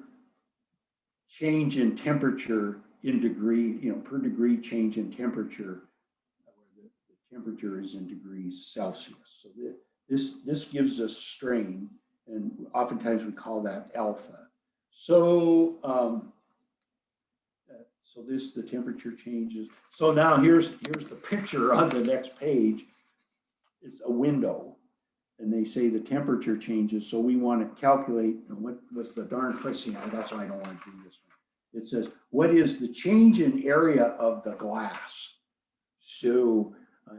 change in temperature in degree, you know, per degree change in temperature, where the temperature is in degrees Celsius. So this gives us strain, and oftentimes we call that alpha. So so the temperature changes. So now here's the picture on the next page. It's a window, and they say the temperature changes. So we want to calculate what's the darn question. That's why I don't want to do this one. It says, what is the change in area of the glass? So I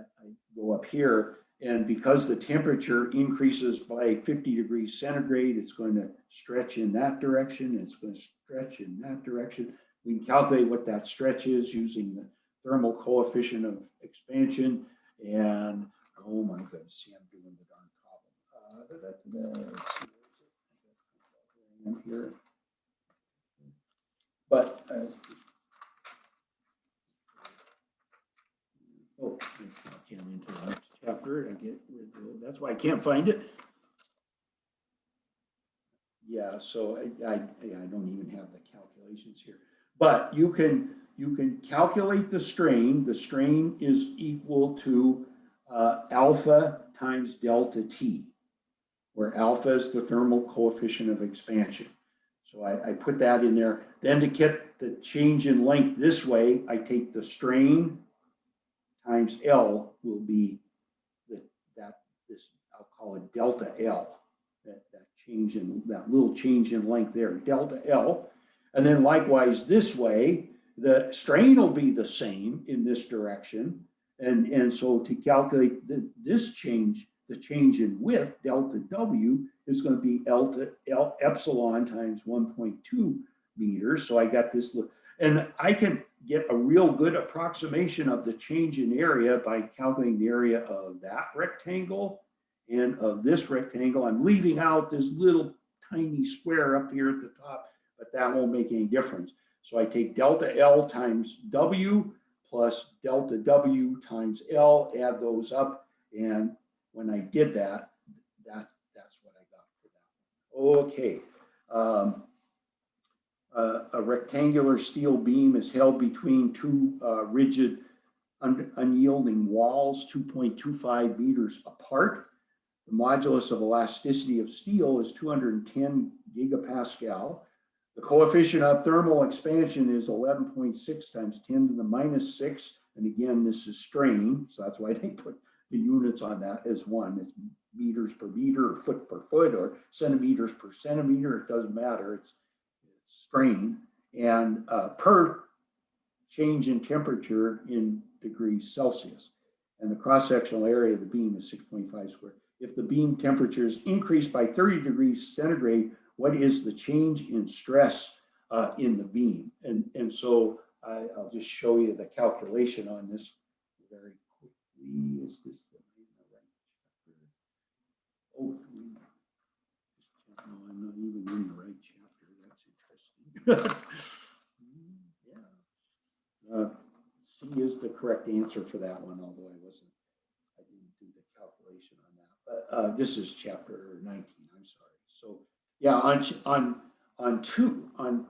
go up here, and because the temperature increases by 50 degrees centigrade, it's going to stretch in that direction. It's going to stretch in that direction. We can calculate what that stretch is using the thermal coefficient of expansion. And oh my goodness, see, I'm doing the darn problem. Here. But oh, I can't into the next chapter. That's why I can't find it. Yeah, so I don't even have the calculations here. But you can calculate the strain. The strain is equal to alpha times delta T, where alpha is the thermal coefficient of expansion. So I put that in there. Then to get the change in length this way, I take the strain times L will be this, I'll call it delta L, that change in, that little change in length there, delta L. And then likewise this way, the strain will be the same in this direction. And so to calculate this change, the change in width, delta W, is going to be epsilon times 1.2 meters. So I got this, and I can get a real good approximation of the change in area by calculating the area of that rectangle and of this rectangle. I'm leaving out this little tiny square up here at the top, but that won't make any difference. So I take delta L times W plus delta W times L, add those up, and when I did that, that's what I got for that. Okay. A rectangular steel beam is held between 2 rigid, unyielding walls, 2.25 meters apart. The modulus of elasticity of steel is 210 gigapascal. The coefficient of thermal expansion is 11.6 times 10 to the minus 6. And again, this is strain, so that's why they put the units on that as 1. It's meters per meter, or foot per foot, or centimeters per centimeter. It doesn't matter. It's strain. And per change in temperature in degrees Celsius. And the cross-sectional area of the beam is 6.5 squared. If the beam temperature is increased by 30 degrees centigrade, what is the change in stress in the beam? And so I'll just show you the calculation on this very quickly. Is this the right chapter? Oh, no, I'm not even in the right chapter. That's interesting. Yeah. C is the correct answer for that one, although I didn't do the calculation on that. But this is chapter 19. I'm sorry. So yeah, on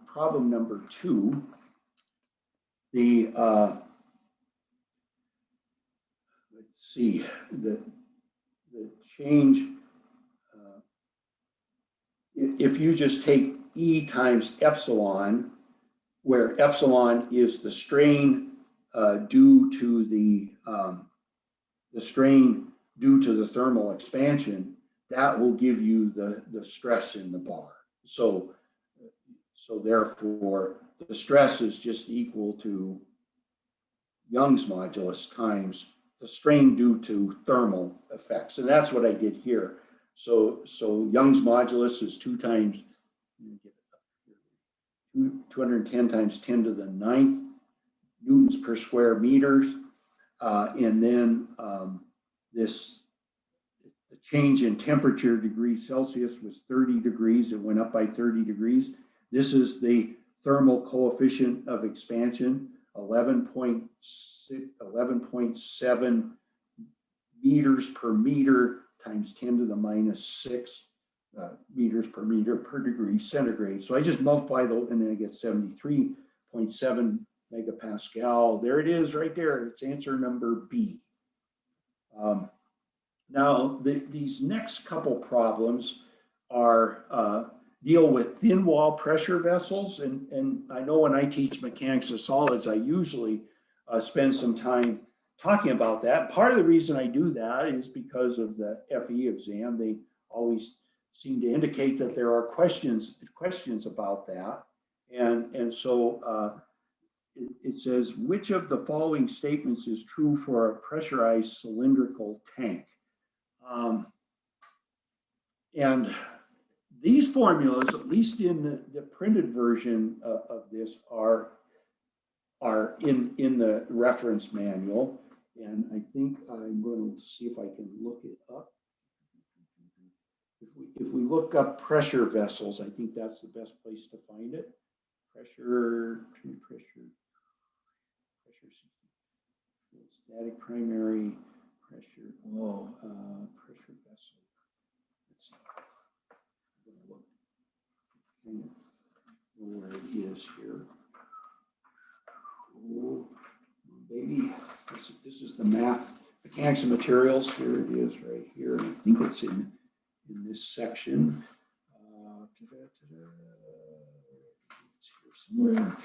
problem number 2, the let's see, the change. If you just take E times epsilon, where epsilon is the strain due to the strain due to the thermal expansion, that will give you the stress in the bar. So therefore, the stress is just equal to Young's modulus times the strain due to thermal effects. And that's what I did here. So Young's modulus is 210 times 10 to the 9th newtons per square meters. And then the change in temperature degrees Celsius was 30 degrees. It went up by 30 degrees. This is the thermal coefficient of expansion, 11.7 meters per meter times 10 to the minus 6 meters per meter per degree centigrade. So I just multiply those and then I get 73.7 megapascal. There it is right there. It's answer number B. Now, these next couple problems are deal with thin wall pressure vessels. And I know when I teach mechanics of solids, I usually spend some time talking about that. Part of the reason I do that is because of the FE exam. They always seem to indicate that there are questions about that. And so it says, which of the following statements is true for a pressurized cylindrical tank? And these formulas, at least in the printed version of this, are in the reference manual. And I think I'm going to see if I can look it up. If we look up pressure vessels, I think that's the best place to find it. Pressure, static primary pressure. Oh, pressure vessel. Let's see. I'm going to look where it is here. Oh, baby. This is the math, mechanics and materials. Here it is right here. I think it's in this section. It's here somewhere.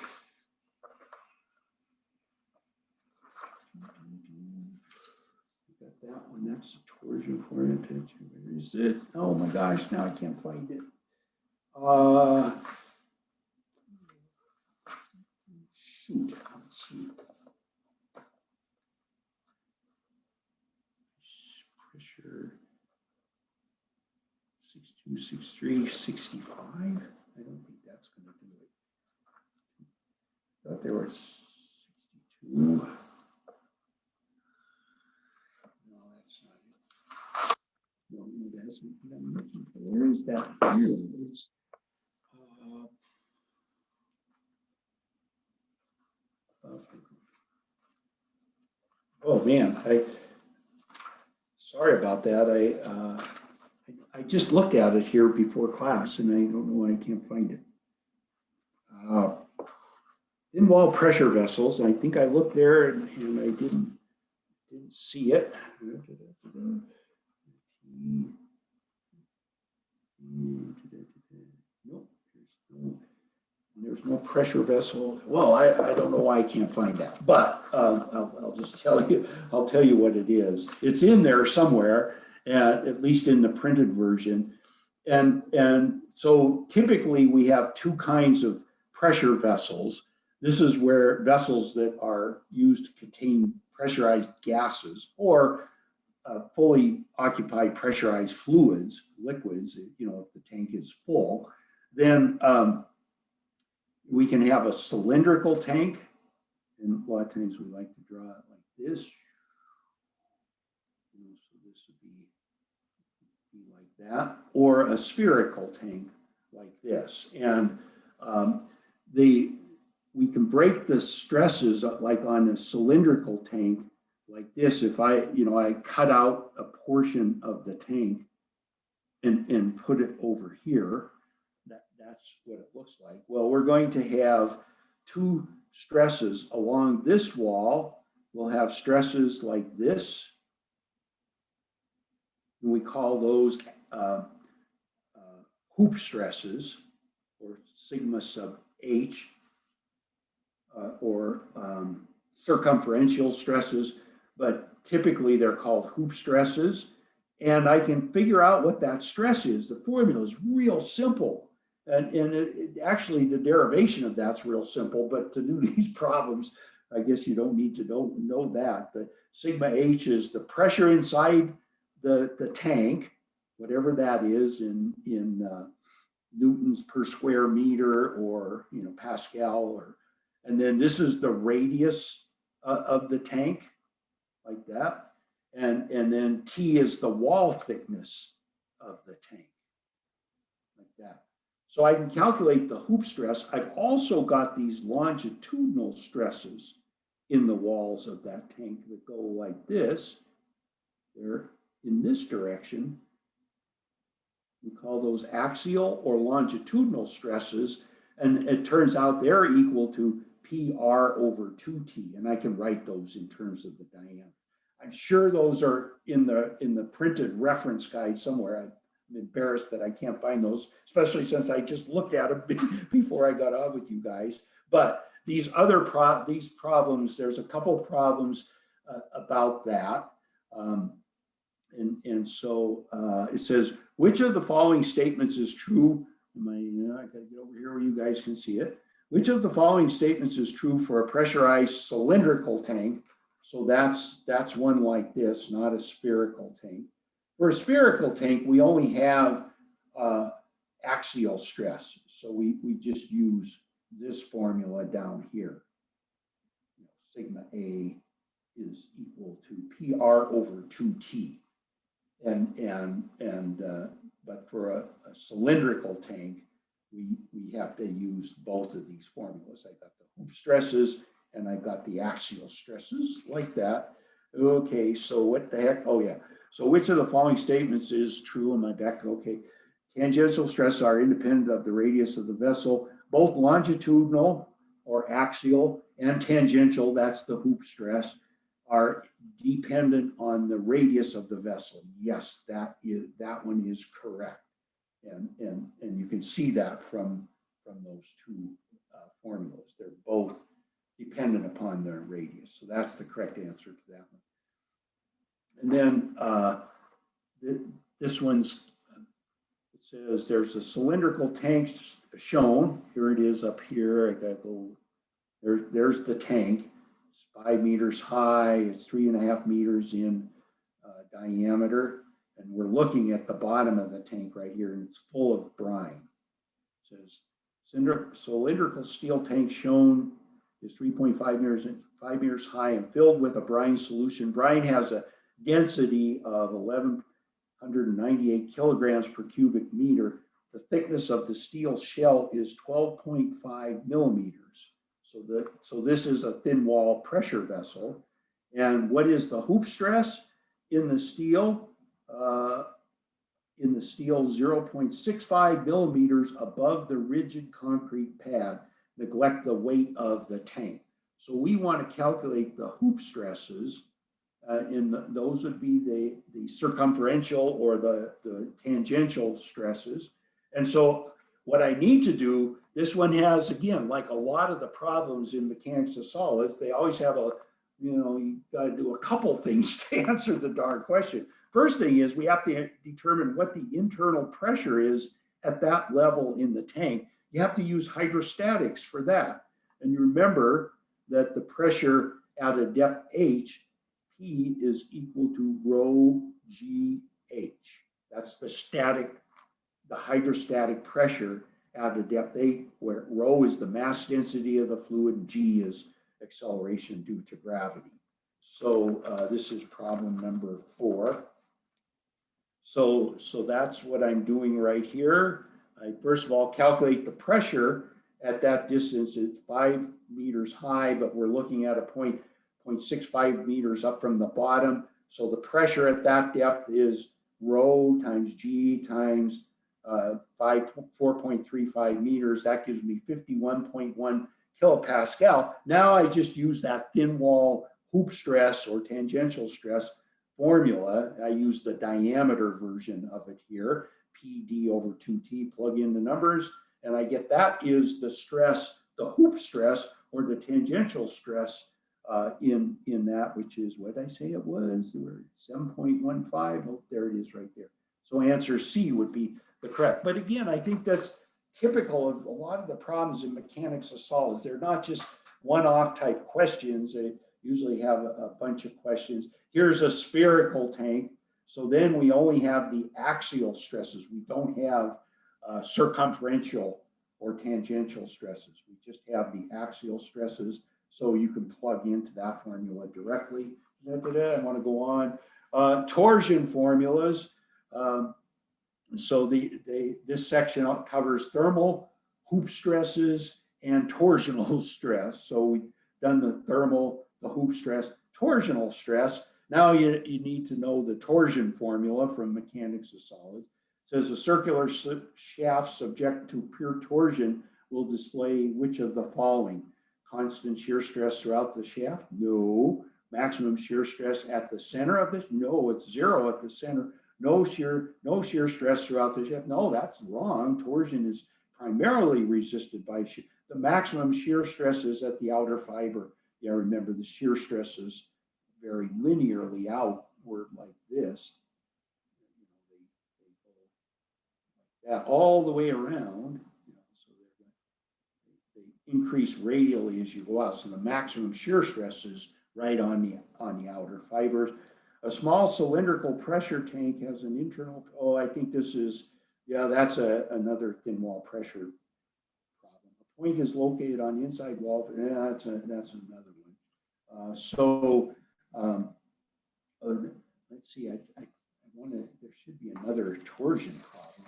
Got that one. That's the torsion oriented. Where is it? Oh my gosh, now I can't find it. Shoot. Let's see. Pressure 62, 63, 65. I don't think that's going to do it. I thought there was 62. No, that's not it. No, that's what I'm looking for. Where is that? Here it is. Oh man, sorry about that. I just looked at it here before class and I don't know why I can't find it. Thin wall pressure vessels. I think I looked there and I didn't see it. Nope, there's no pressure vessel. Well, I don't know why I can't find that, but I'll just tell you. I'll tell you what it is. It's in there somewhere, at least in the printed version. And so typically we have two kinds of pressure vessels. This is where vessels that are used to contain pressurized gases or fully occupied pressurized fluids, liquids, you know, if the tank is full, then we can have a cylindrical tank And a lot of times we like to draw it like this. So this would be like that, or a spherical tank like this. And we can break the stresses like on a cylindrical tank like this. If I cut out a portion of the tank and put it over here, that's what it looks like. Well, we're going to have two stresses along this wall. We'll have stresses like this. And we call those hoop stresses, or sigma sub h, or circumferential stresses, but typically they're called hoop stresses. And I can figure out what that stress is. The formula is real simple. And actually the derivation of that's real simple, but to do these problems, I guess you don't need to know that. The sigma h is the pressure inside the tank, whatever that is in newtons per square meter, or Pascal, and then this is the radius of the tank, like that. And then T is the wall thickness of the tank, like that. So I can calculate the hoop stress. I've also got these longitudinal stresses in the walls of that tank that go like this. They're in this direction. We call those axial or longitudinal stresses. And it turns out they're equal to PR over 2T. And I can write those in terms of the diameter. I'm sure those are in the printed reference guide somewhere. I'm embarrassed that I can't find those, especially since I just looked at them before I got on with you guys. But these other problems, there's a couple problems about that. So it says, which of the following statements is true? I gotta get over here where you guys can see it. Which of the following statements is true for a pressurized cylindrical tank? So that's one like this, not a spherical tank. For a spherical tank, we only have axial stress. So we just use this formula down here. Sigma A is equal to PR over 2T. But for a cylindrical tank, we have to use both of these formulas. I've got the hoop stresses and I've got the axial stresses, like that. Okay, so what the heck? Oh yeah. So which of the following statements is true? Am I back? Okay. Tangential stresses are independent of the radius of the vessel. Both longitudinal or axial and tangential, that's the hoop stress, are dependent on the radius of the vessel. Yes, that one is correct. And you can see that from those two formulas. They're both dependent upon their radius. So that's the correct answer to that one. And then this one's, it says there's a cylindrical tank shown. Here it is up here. I gotta go, there's the tank. It's 5 meters high. It's 3.5 meters in diameter. And we're looking at the bottom of the tank right here, and it's full of brine. It says cylindrical steel tank shown is 3.5 meters high and filled with a brine solution. Brine has a density of 1,198 kilograms per cubic meter. The thickness of the steel shell is 12.5 millimeters. So this is a thin wall pressure vessel. And what is the hoop stress in the steel? 0.65 millimeters above the rigid concrete pad. Neglect the weight of the tank. So we want to calculate the hoop stresses. Those would be the circumferential or the tangential stresses. And so what I need to do, this one has, again, like a lot of the problems in mechanics of solids, they always have you got to do a couple things to answer the darn question. First thing is we have to determine what the internal pressure is at that level in the tank. You have to use hydrostatics for that. And you remember that the pressure at a depth H, P is equal to rho GH. That's the hydrostatic pressure at a depth H, where rho is the mass density of the fluid, G is acceleration due to gravity. So this is problem number 4. So that's what I'm doing right here. I first of all calculate the pressure at that distance. It's 5 meters high, but we're looking at a 0.65 meters up from the bottom. So the pressure at that depth is rho times g times 4.35 meters. That gives me 51.1 kilopascal. Now I just use that thin wall hoop stress or tangential stress formula. I use the diameter version of it here, PD over 2T, plug in the numbers, and I get that is the stress, the hoop stress or the tangential stress in that, which is what I say it was, 7.15. Oh, there it is right there. So answer C would be the correct. But again, I think that's typical of a lot of the problems in mechanics of solids. They're not just one-off type questions. They usually have a bunch of questions. Here's a spherical tank. So then we only have the axial stresses. We don't have circumferential or tangential stresses. We just have the axial stresses. So you can plug into that formula directly. I want to go on. Torsion formulas. So this section covers thermal, hoop stresses, and torsional stress. So we've done the thermal, the hoop stress, torsional stress. Now you need to know the torsion formula from mechanics of solids. It says a circular shaft subject to pure torsion will display which of the following? Constant shear stress throughout the shaft? No. Maximum shear stress at the center of this? No, it's 0 at the center. No shear stress throughout the shaft. No, that's wrong. Torsion is primarily resisted by shear. The maximum shear stress is at the outer fiber. Yeah, remember the shear stresses very linearly outward like this. They go like that all the way around. So they increase radially as you go out. So the maximum shear stress is right on the outer fibers. A small cylindrical pressure tank has an internal, I think this is, yeah, that's another thin wall pressure problem. A point is located on the inside wall. Yeah, that's another one. Let's see, I want to, there should be another torsion problem.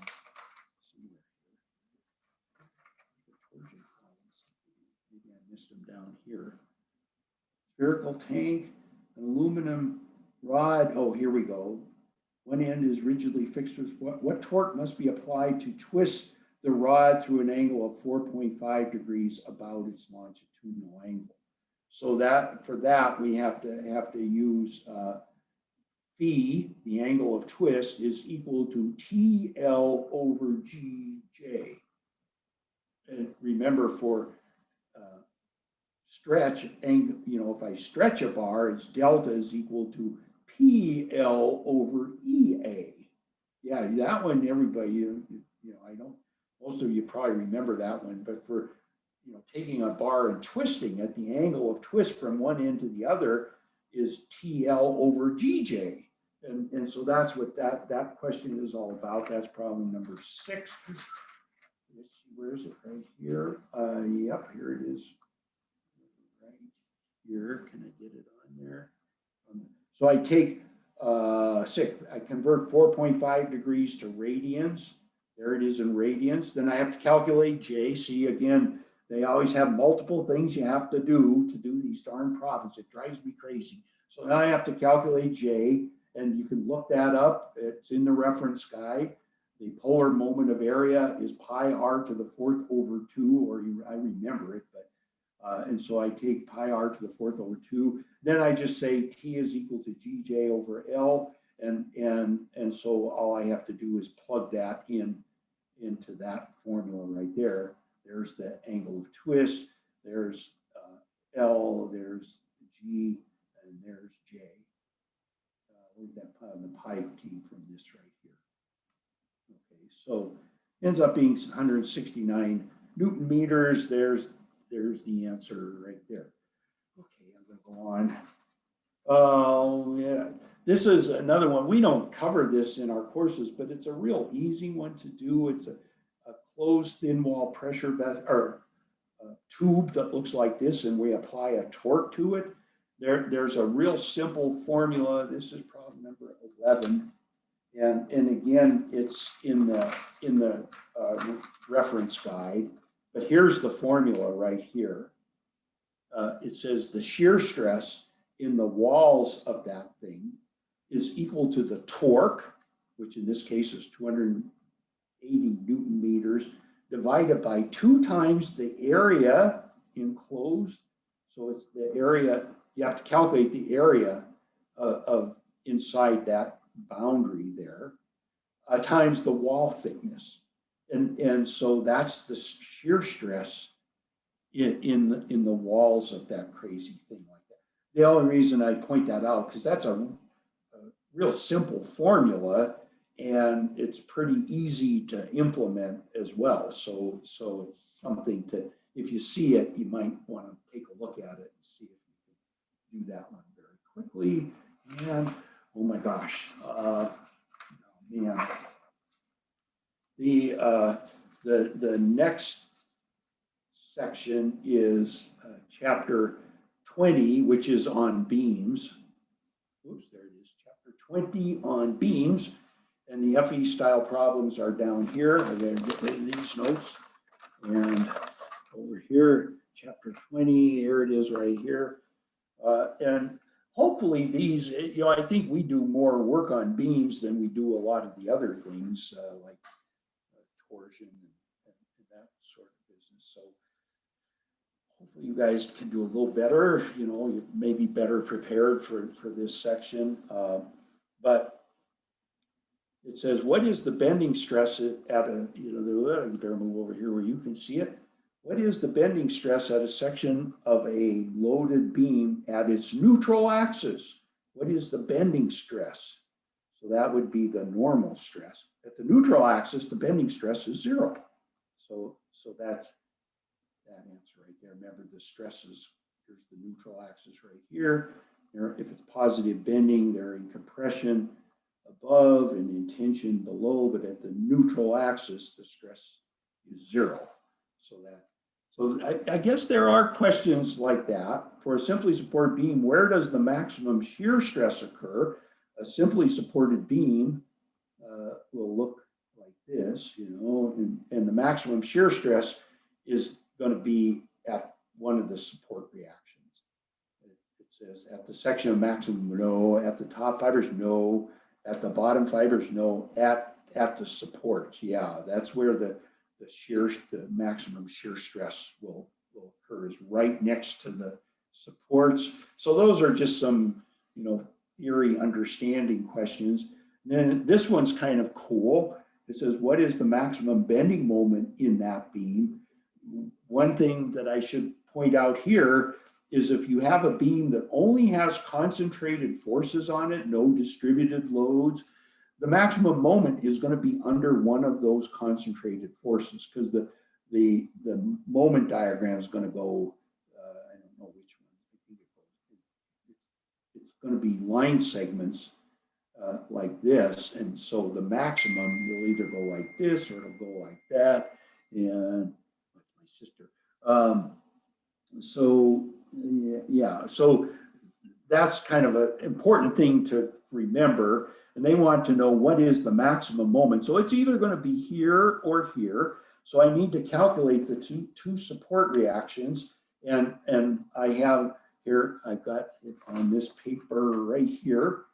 Torsion problems. Maybe I missed them down here. Spherical tank, an aluminum rod. Oh, here we go. One end is rigidly fixed with what torque must be applied to twist the rod through an angle of 4.5 degrees about its longitudinal angle. So that for that we have to use phi, the angle of twist, is equal to TL over GJ. And remember, for stretch angle, if I stretch a bar, its delta is equal to PL over EA. Yeah, that one, everybody, I don't, most of you probably remember that one, but for, taking a bar and twisting it, the angle of twist from one end to the other is TL over GJ. And so that's what that question is all about. That's problem number 6. Let's see, where is it? Right here. Yep, here it is. Right here. Can I get it on there? So I take I convert 4.5 degrees to radians. There it is in radians. Then I have to calculate J. See, again, they always have multiple things you have to do these darn problems. It drives me crazy. So now I have to calculate J, and you can look that up. It's in the reference guide. The polar moment of area is pi r to the 4th over 2, or I remember it, but and so I take pi r to the 4th over 2. Then I just say T is equal to GJ over L, and so all I have to do is plug that into that formula right there. There's the angle of twist. There's L. There's G, and there's J. The pi came from this right here. Okay, so ends up being 169 Newton meters. There's the answer right there. Okay, I'm going to go on. Oh, yeah. This is another one. We don't cover this in our courses, but it's a real easy one to do. It's a closed thin wall pressure tube that looks like this and we apply a torque to it, there's a real simple formula. This is problem number 11. And again, it's in the reference guide, but here's the formula right here. It says the shear stress in the walls of that thing is equal to the torque, which in this case is 280 Newton meters, divided by 2 times the area enclosed. So it's the area, you have to calculate the area of inside that boundary there, times the wall thickness. And so that's the shear stress in the walls of that crazy thing like that. The only reason I point that out, because that's a real simple formula and it's pretty easy to implement as well. So it's something to, if you see it, you might want to take a look at it and see if you can do that one very quickly. And oh my gosh, man, the next section is chapter 20, which is on beams. Oops, there it is, chapter 20 on beams. And the FE style problems are down here. I'm going to get rid of these notes. And over here, chapter 20, here it is right here. And hopefully these, I think we do more work on beams than we do a lot of the other things like torsion and that sort of business. So hopefully you guys can do a little better, you may be better prepared for this section. But it says, what is the bending stress at a, I better move over here where you can see it. What is the bending stress at a section of a loaded beam at its neutral axis? What is the bending stress? So that would be the normal stress. At the neutral axis, the bending stress is 0. So that's that answer right there. Remember the stresses, here's the neutral axis right here. If it's positive bending, they're in compression above and in tension below, but at the neutral axis, the stress is 0. So I guess there are questions like that. For a simply supported beam, where does the maximum shear stress occur? A simply supported beam will look like this, and the maximum shear stress is going to be at one of the support reactions. It says at the section of maximum, no. At the top fibers, no. At the bottom fibers, no. At the supports, yeah, that's where the maximum shear stress will occur, is right next to the supports. So those are just some, theory understanding questions. And then this one's kind of cool. It says, what is the maximum bending moment in that beam? One thing that I should point out here is if you have a beam that only has concentrated forces on it, no distributed loads, the maximum moment is going to be under one of those concentrated forces, because the moment diagram is going to go, I don't know which one. I think it's going to be line segments like this, and so the maximum will either go like this or it'll go like that. And that's my sister. So yeah, so that's kind of an important thing to remember. And they want to know what is the maximum moment. So it's either going to be here or here. So I need to calculate the two support reactions. And I have here, I've got it on this paper right here.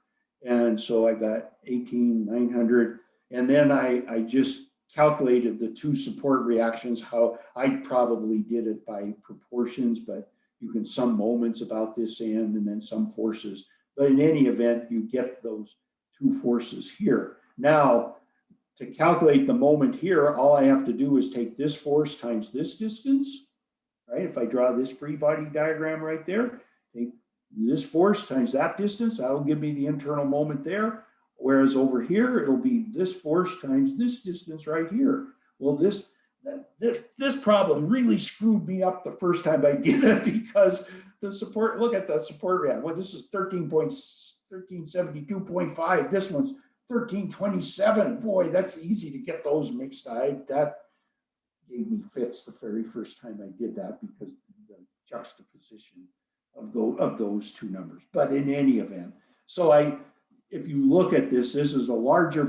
And so I got 18,900. And then I just calculated the two support reactions, how I probably did it by proportions, but you can sum moments about this end and then some forces. But in any event, you get those two forces here. Now, to calculate the moment here, all I have to do is take this force times this distance, right? If I draw this free body diagram right there, take this force times that distance, that'll give me the internal moment there. Whereas over here, it'll be this force times this distance right here. Well, this problem really screwed me up the first time I did it, because the support, look at the support reaction. Well, this is 1372.5. This one's 1327. Boy, that's easy to get those mixed. gave me fits the very first time I did that because the juxtaposition of those two numbers. But in any event, so if you look at this, this is the larger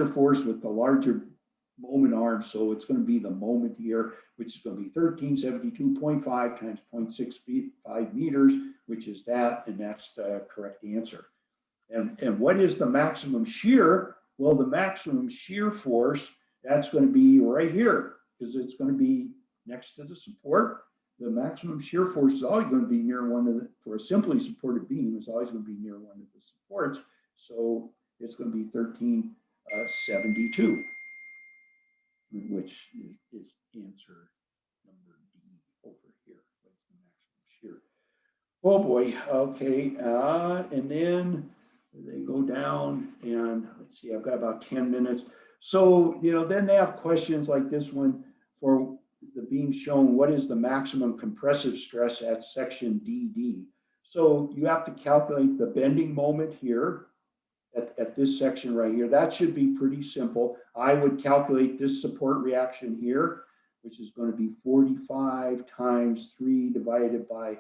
force with the larger moment arm. So it's going to be the moment here, which is going to be 1372.5 times 0.65 meters, which is that, and that's the correct answer. And what is the maximum shear? Well, the maximum shear force, that's going to be right here, because it's going to be next to the support. The maximum shear force is always going to be near one of the, for a simply supported beam, is always going to be near one of the supports. So it's going to be 1372, which is answer number D over here. What's the maximum shear? Oh boy, okay. And then they go down and let's see, I've got about 10 minutes. So, then they have questions like this one for the beam shown, what is the maximum compressive stress at section DD? So you have to calculate the bending moment here at this section right here. That should be pretty simple. I would calculate this support reaction here, which is going to be 45 times 3 divided by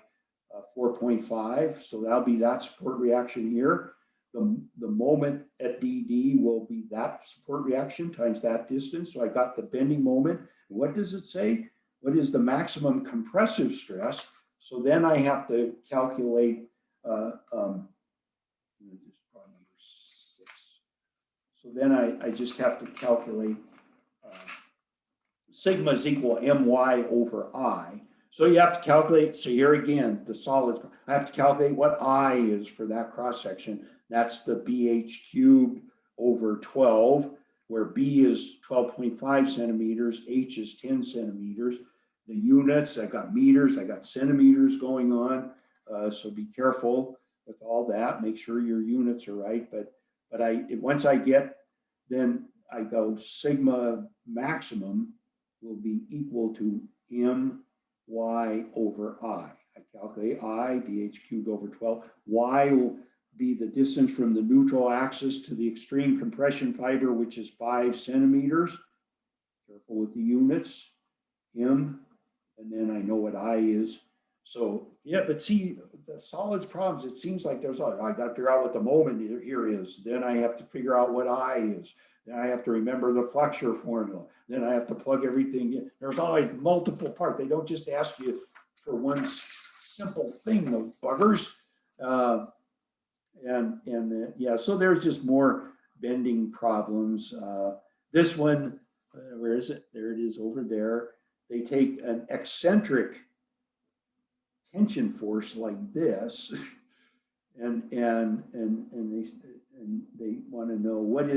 4.5. So that'll be that support reaction here. The moment at DD will be that support reaction times that distance. So I got the bending moment. What does it say? What is the maximum compressive stress? So then I have to calculate, so then I just have to calculate sigma is equal my over I. So you have to calculate, so here again, the solids, I have to calculate what I is for that cross section. That's the BH cubed over 12, where B is 12.5 centimeters, H is 10 centimeters. The units, I got meters, I got centimeters going on. So be careful with all that, make sure your units are right. But once I get, then I go sigma maximum will be equal to my over I. I calculate I, BH cubed over 12. Y will be the distance from the neutral axis to the extreme compression fiber, which is 5 centimeters. Careful with the units. And then I know what I is. So yeah, but see, the solids problems, it seems like there's, I got to figure out what the moment here is. Then I have to figure out what I is. Then I have to remember the flexure formula. Then I have to plug everything in. There's always multiple parts. They don't just ask you for one simple thing, those buggers. Yeah, so there's just more bending problems. This one, where is it? There it is over there. They take an eccentric tension force like this, and they want to know what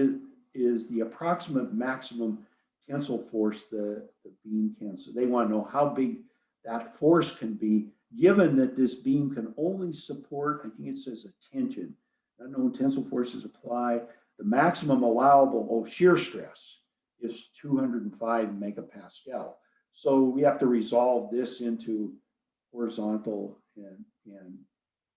is the approximate maximum tensile force the beam can. So they want to know how big that force can be, given that this beam can only support, I think it says a tension, unknown tensile forces apply. The maximum allowable shear stress is 205 megapascal. So we have to resolve this into horizontal and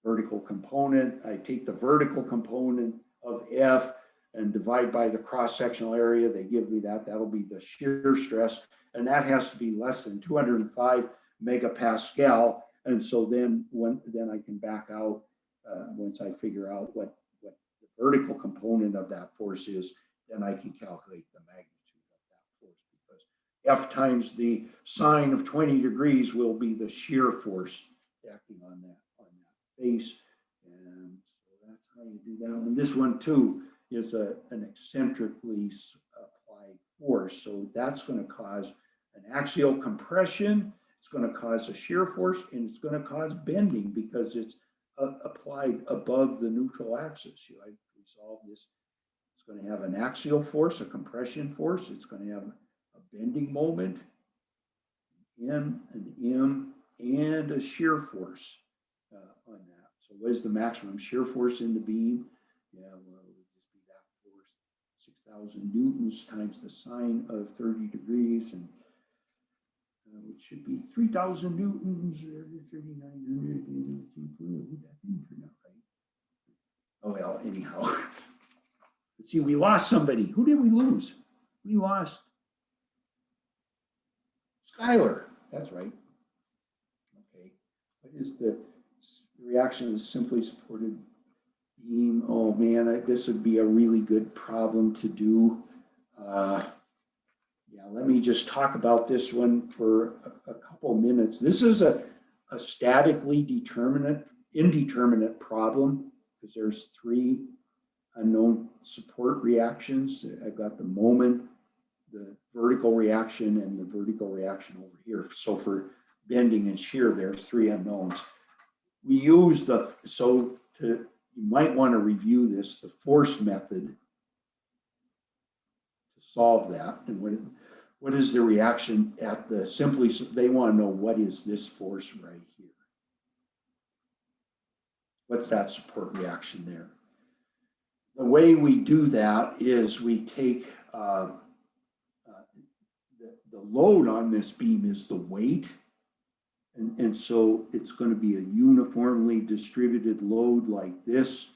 vertical component. I take the vertical component of F and divide by the cross-sectional area. They give me that. That'll be the shear stress. And that has to be less than 205 megapascal. And so then I can back out once I figure out what the vertical component of that force is, then I can calculate the magnitude of that force, because F times the sine of 20 degrees will be the shear force acting on that face. And so that's how you do that. And this one too is an eccentrically applied force. So that's going to cause an axial compression. It's going to cause a shear force, and it's going to cause bending because it's applied above the neutral axis. I resolve this. It's going to have an axial force, a compression force. It's going to have a bending moment, N, an M, and a shear force on that. So what is the maximum shear force in the beam? Yeah, well, it would just be that force, 6,000 newtons times the sine of 30 degrees, and which should be 3,000 newtons, 3,900. That didn't turn out right. Oh well, anyhow. Let's see, we lost somebody. Who did we lose? We lost Skylar, that's right. Okay, what is the reaction of the simply supported beam? Oh man, this would be a really good problem to do. Yeah, let me just talk about this one for a couple minutes. This is a statically indeterminate problem because there's 3 unknown support reactions. I've got the moment, the vertical reaction, and the vertical reaction over here. So for bending and shear, there's 3 unknowns. We use you might want to review this, the force method to solve that. And what is the reaction at the simply, they want to know what is this force right here? What's that support reaction there? The way we do that is we take the load on this beam is the weight. And so it's going to be a uniformly distributed load like this.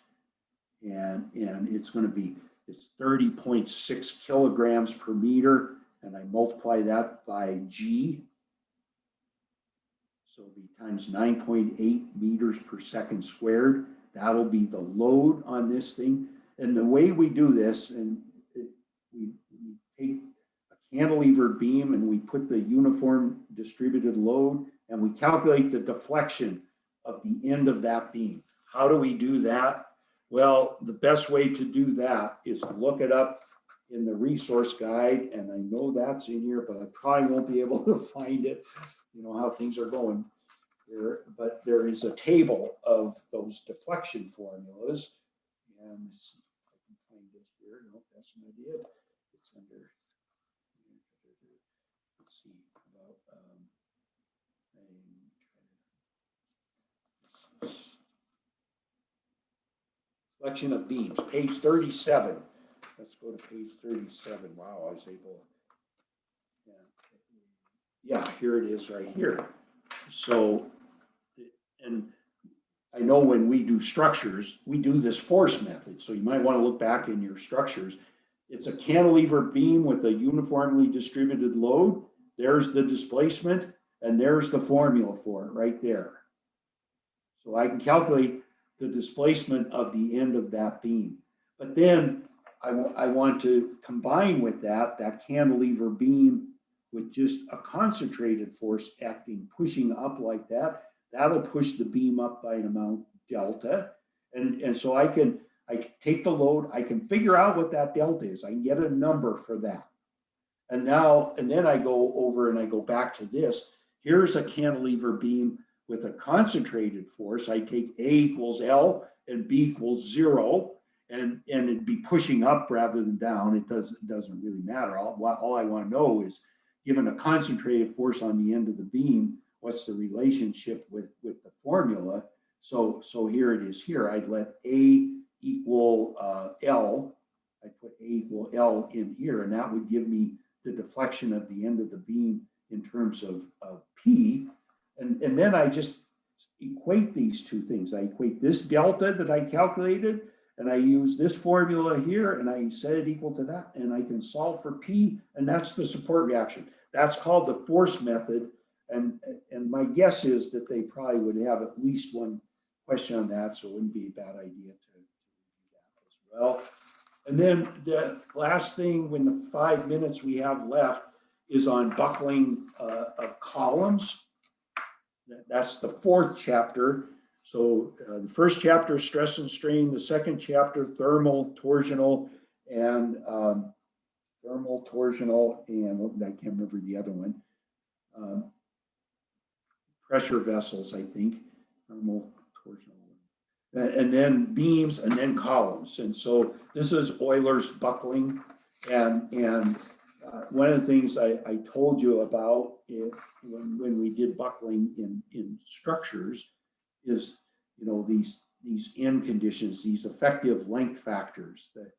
And it's going to be, it's 30.6 kilograms per meter. And I multiply that by G. So it'll be times 9.8 meters per second squared. That'll be the load on this thing. And the way we do this, we take a cantilever beam and we put the uniform distributed load and we calculate the deflection of the end of that beam. How do we do that? Well, the best way to do that is to look it up in the resource guide, and I know that's in here, but I probably won't be able to find it. You know how things are going here, but there is a table of those deflection formulas, and let's see if I can find it here. No, that's an idea. It's under. Let's see about deflection of beams, page 37. Let's go to page 37. Wow, I was able. Yeah, here it is right here. So, and I know when we do structures, we do this force method. So you might want to look back in your structures. It's a cantilever beam with a uniformly distributed load. There's the displacement, and there's the formula for it right there. So I can calculate the displacement of the end of that beam. But then I want to combine with that cantilever beam with just a concentrated force acting, pushing up like that. That'll push the beam up by an amount delta. And so I can take the load, I can figure out what that delta is. I can get a number for that. And then I go over and I go back to this. Here's a cantilever beam with a concentrated force. I take A equals L and B equals 0. And it'd be pushing up rather than down. It doesn't really matter. All I want to know is, given a concentrated force on the end of the beam, what's the relationship with the formula? So here it is here. I'd let A equal L. I put A equal L in here, and that would give me the deflection of the end of the beam in terms of P. And then I just equate these two things. I equate this delta that I calculated, and I use this formula here, and I set it equal to that, and I can solve for P, and that's the support reaction. That's called the force method, and my guess is that they probably would have at least one question on that, so it wouldn't be a bad idea to do that as well. And then the last thing, when the 5 minutes we have left, is on buckling of columns. That's the 4th chapter. So the first chapter, stress and strain. The second chapter, thermal, torsional, and I can't remember the other one. Pressure vessels, I think. Thermal, torsional, and then beams, and then columns. And so this is Euler's buckling, and one of the things I told you about when we did buckling in structures is, you know, these end conditions, these effective length factors, the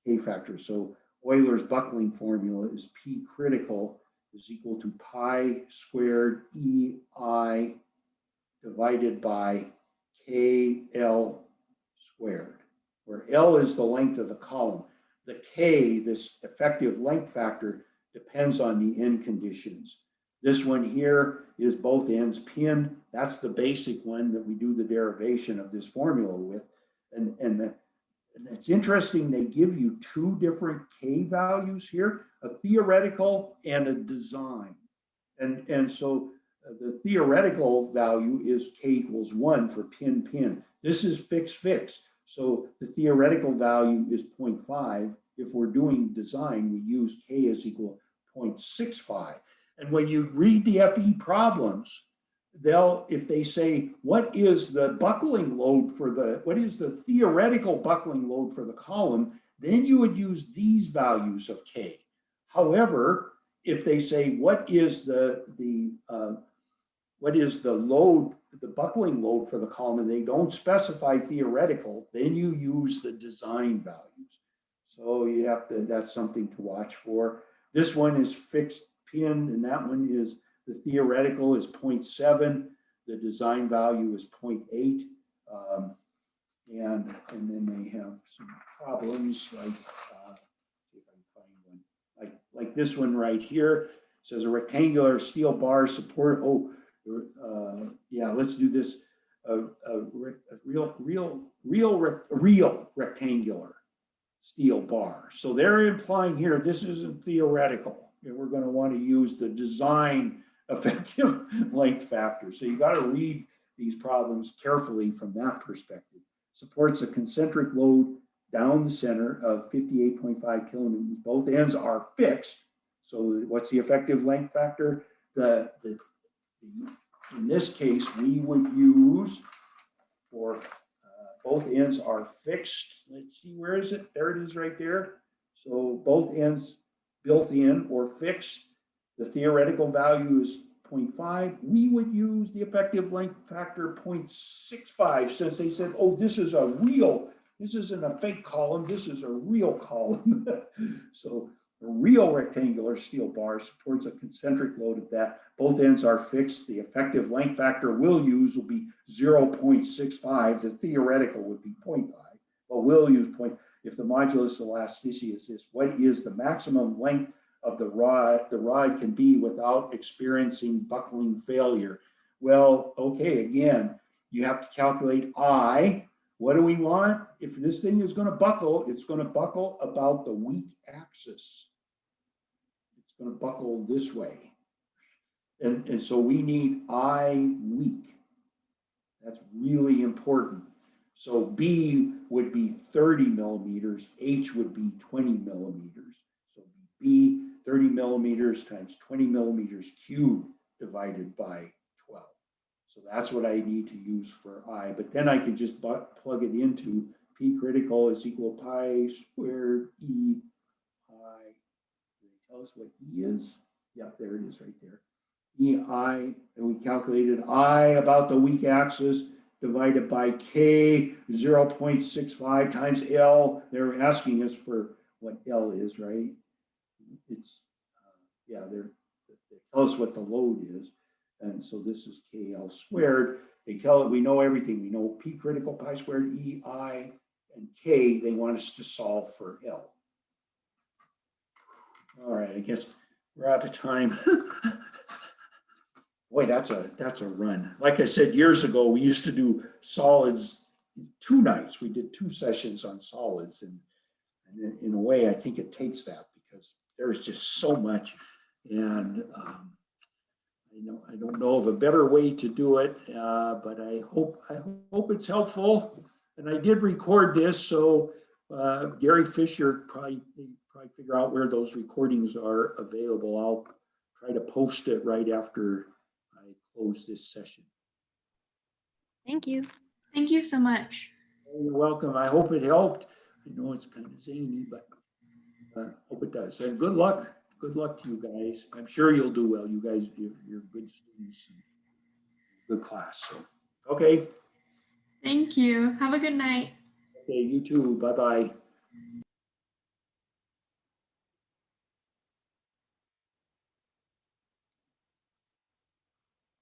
K factors. So Euler's buckling formula is P critical is equal to pi squared EI divided by KL squared, where L is the length of the column. The K, this effective length factor, depends on the end conditions. This one here is both ends pin. That's the basic one that we do the derivation of this formula with. And it's interesting, they give you two different K values here, a theoretical and a design. And so the theoretical value is K equals 1 for pin. This is fix. So the theoretical value is 0.5. If we're doing design, we use K is equal 0.65. And when you read the FE problems, if they say, what is the buckling load what is the theoretical buckling load for the column, then you would use these values of K. However, if they say, what is the load, the buckling load for the column, and they don't specify theoretical, then you use the design values. So you have to, that's something to watch for. This one is fixed pin, and that one is, the theoretical is 0.7, the design value is 0.8. And then they have some problems like, see if I can find one, like this one right here. It says a rectangular steel bar support, yeah, let's do this. Real rectangular steel bar. So they're implying here, this isn't theoretical. And we're going to want to use the design effective length factor. So you got to read these problems carefully from that perspective. Supports a concentric load down the center of 58.5 kilonewtons. Both ends are fixed. So what's the effective length factor? In this case, we would use for both ends are fixed. Let's see, where is it? There it is right there. So both ends built in or fixed. The theoretical value is 0.5. We would use the effective length factor 0.65 since they said, oh, this isn't a fake column, this is a real column. So a real rectangular steel bar supports a concentric load of that. Both ends are fixed. The effective length factor we'll use will be 0.65. The theoretical would be 0.5, but we'll use 0. If the modulus elasticity is this, what is the maximum length of the rod can be without experiencing buckling failure? Well, okay, again, you have to calculate I. What do we want? If this thing is going to buckle, it's going to buckle about the weak axis. It's going to buckle this way. And so we need I weak. That's really important. So B would be 30 millimeters, H would be 20 millimeters. So B 30 millimeters times 20 millimeters cubed divided by 12. So that's what I need to use for I, but then I can just plug it into P critical is equal to pi squared E I. Can you tell us what E is? Yep, there it is right there. EI, and we calculated I about the weak axis divided by K 0.65 times L. They're asking us for what L is, right? It's, yeah, they tell us what the load is. And so this is KL squared. They tell it, we know everything. We know P critical, pi squared, EI, and K. They want us to solve for L. All right, I guess we're out of time. Boy, that's a run. Like I said, years ago, we used to do solids 2 nights. We did 2 sessions on solids. And in a way, I think it takes that because there's just so much. And I don't know of a better way to do it, but I hope it's helpful. And I did record this, so Gary Fisher probably figure out where those recordings are available. I'll try to post it right after I close this session. Thank you. Thank you so much. You're welcome. I hope it helped. I know it's kind of zany, but hope it does. And good luck. Good luck to you guys. I'm sure you'll do well. You guys, you're good students and good class. So, okay. Thank you. Have a good night. Okay, you too. Bye-bye.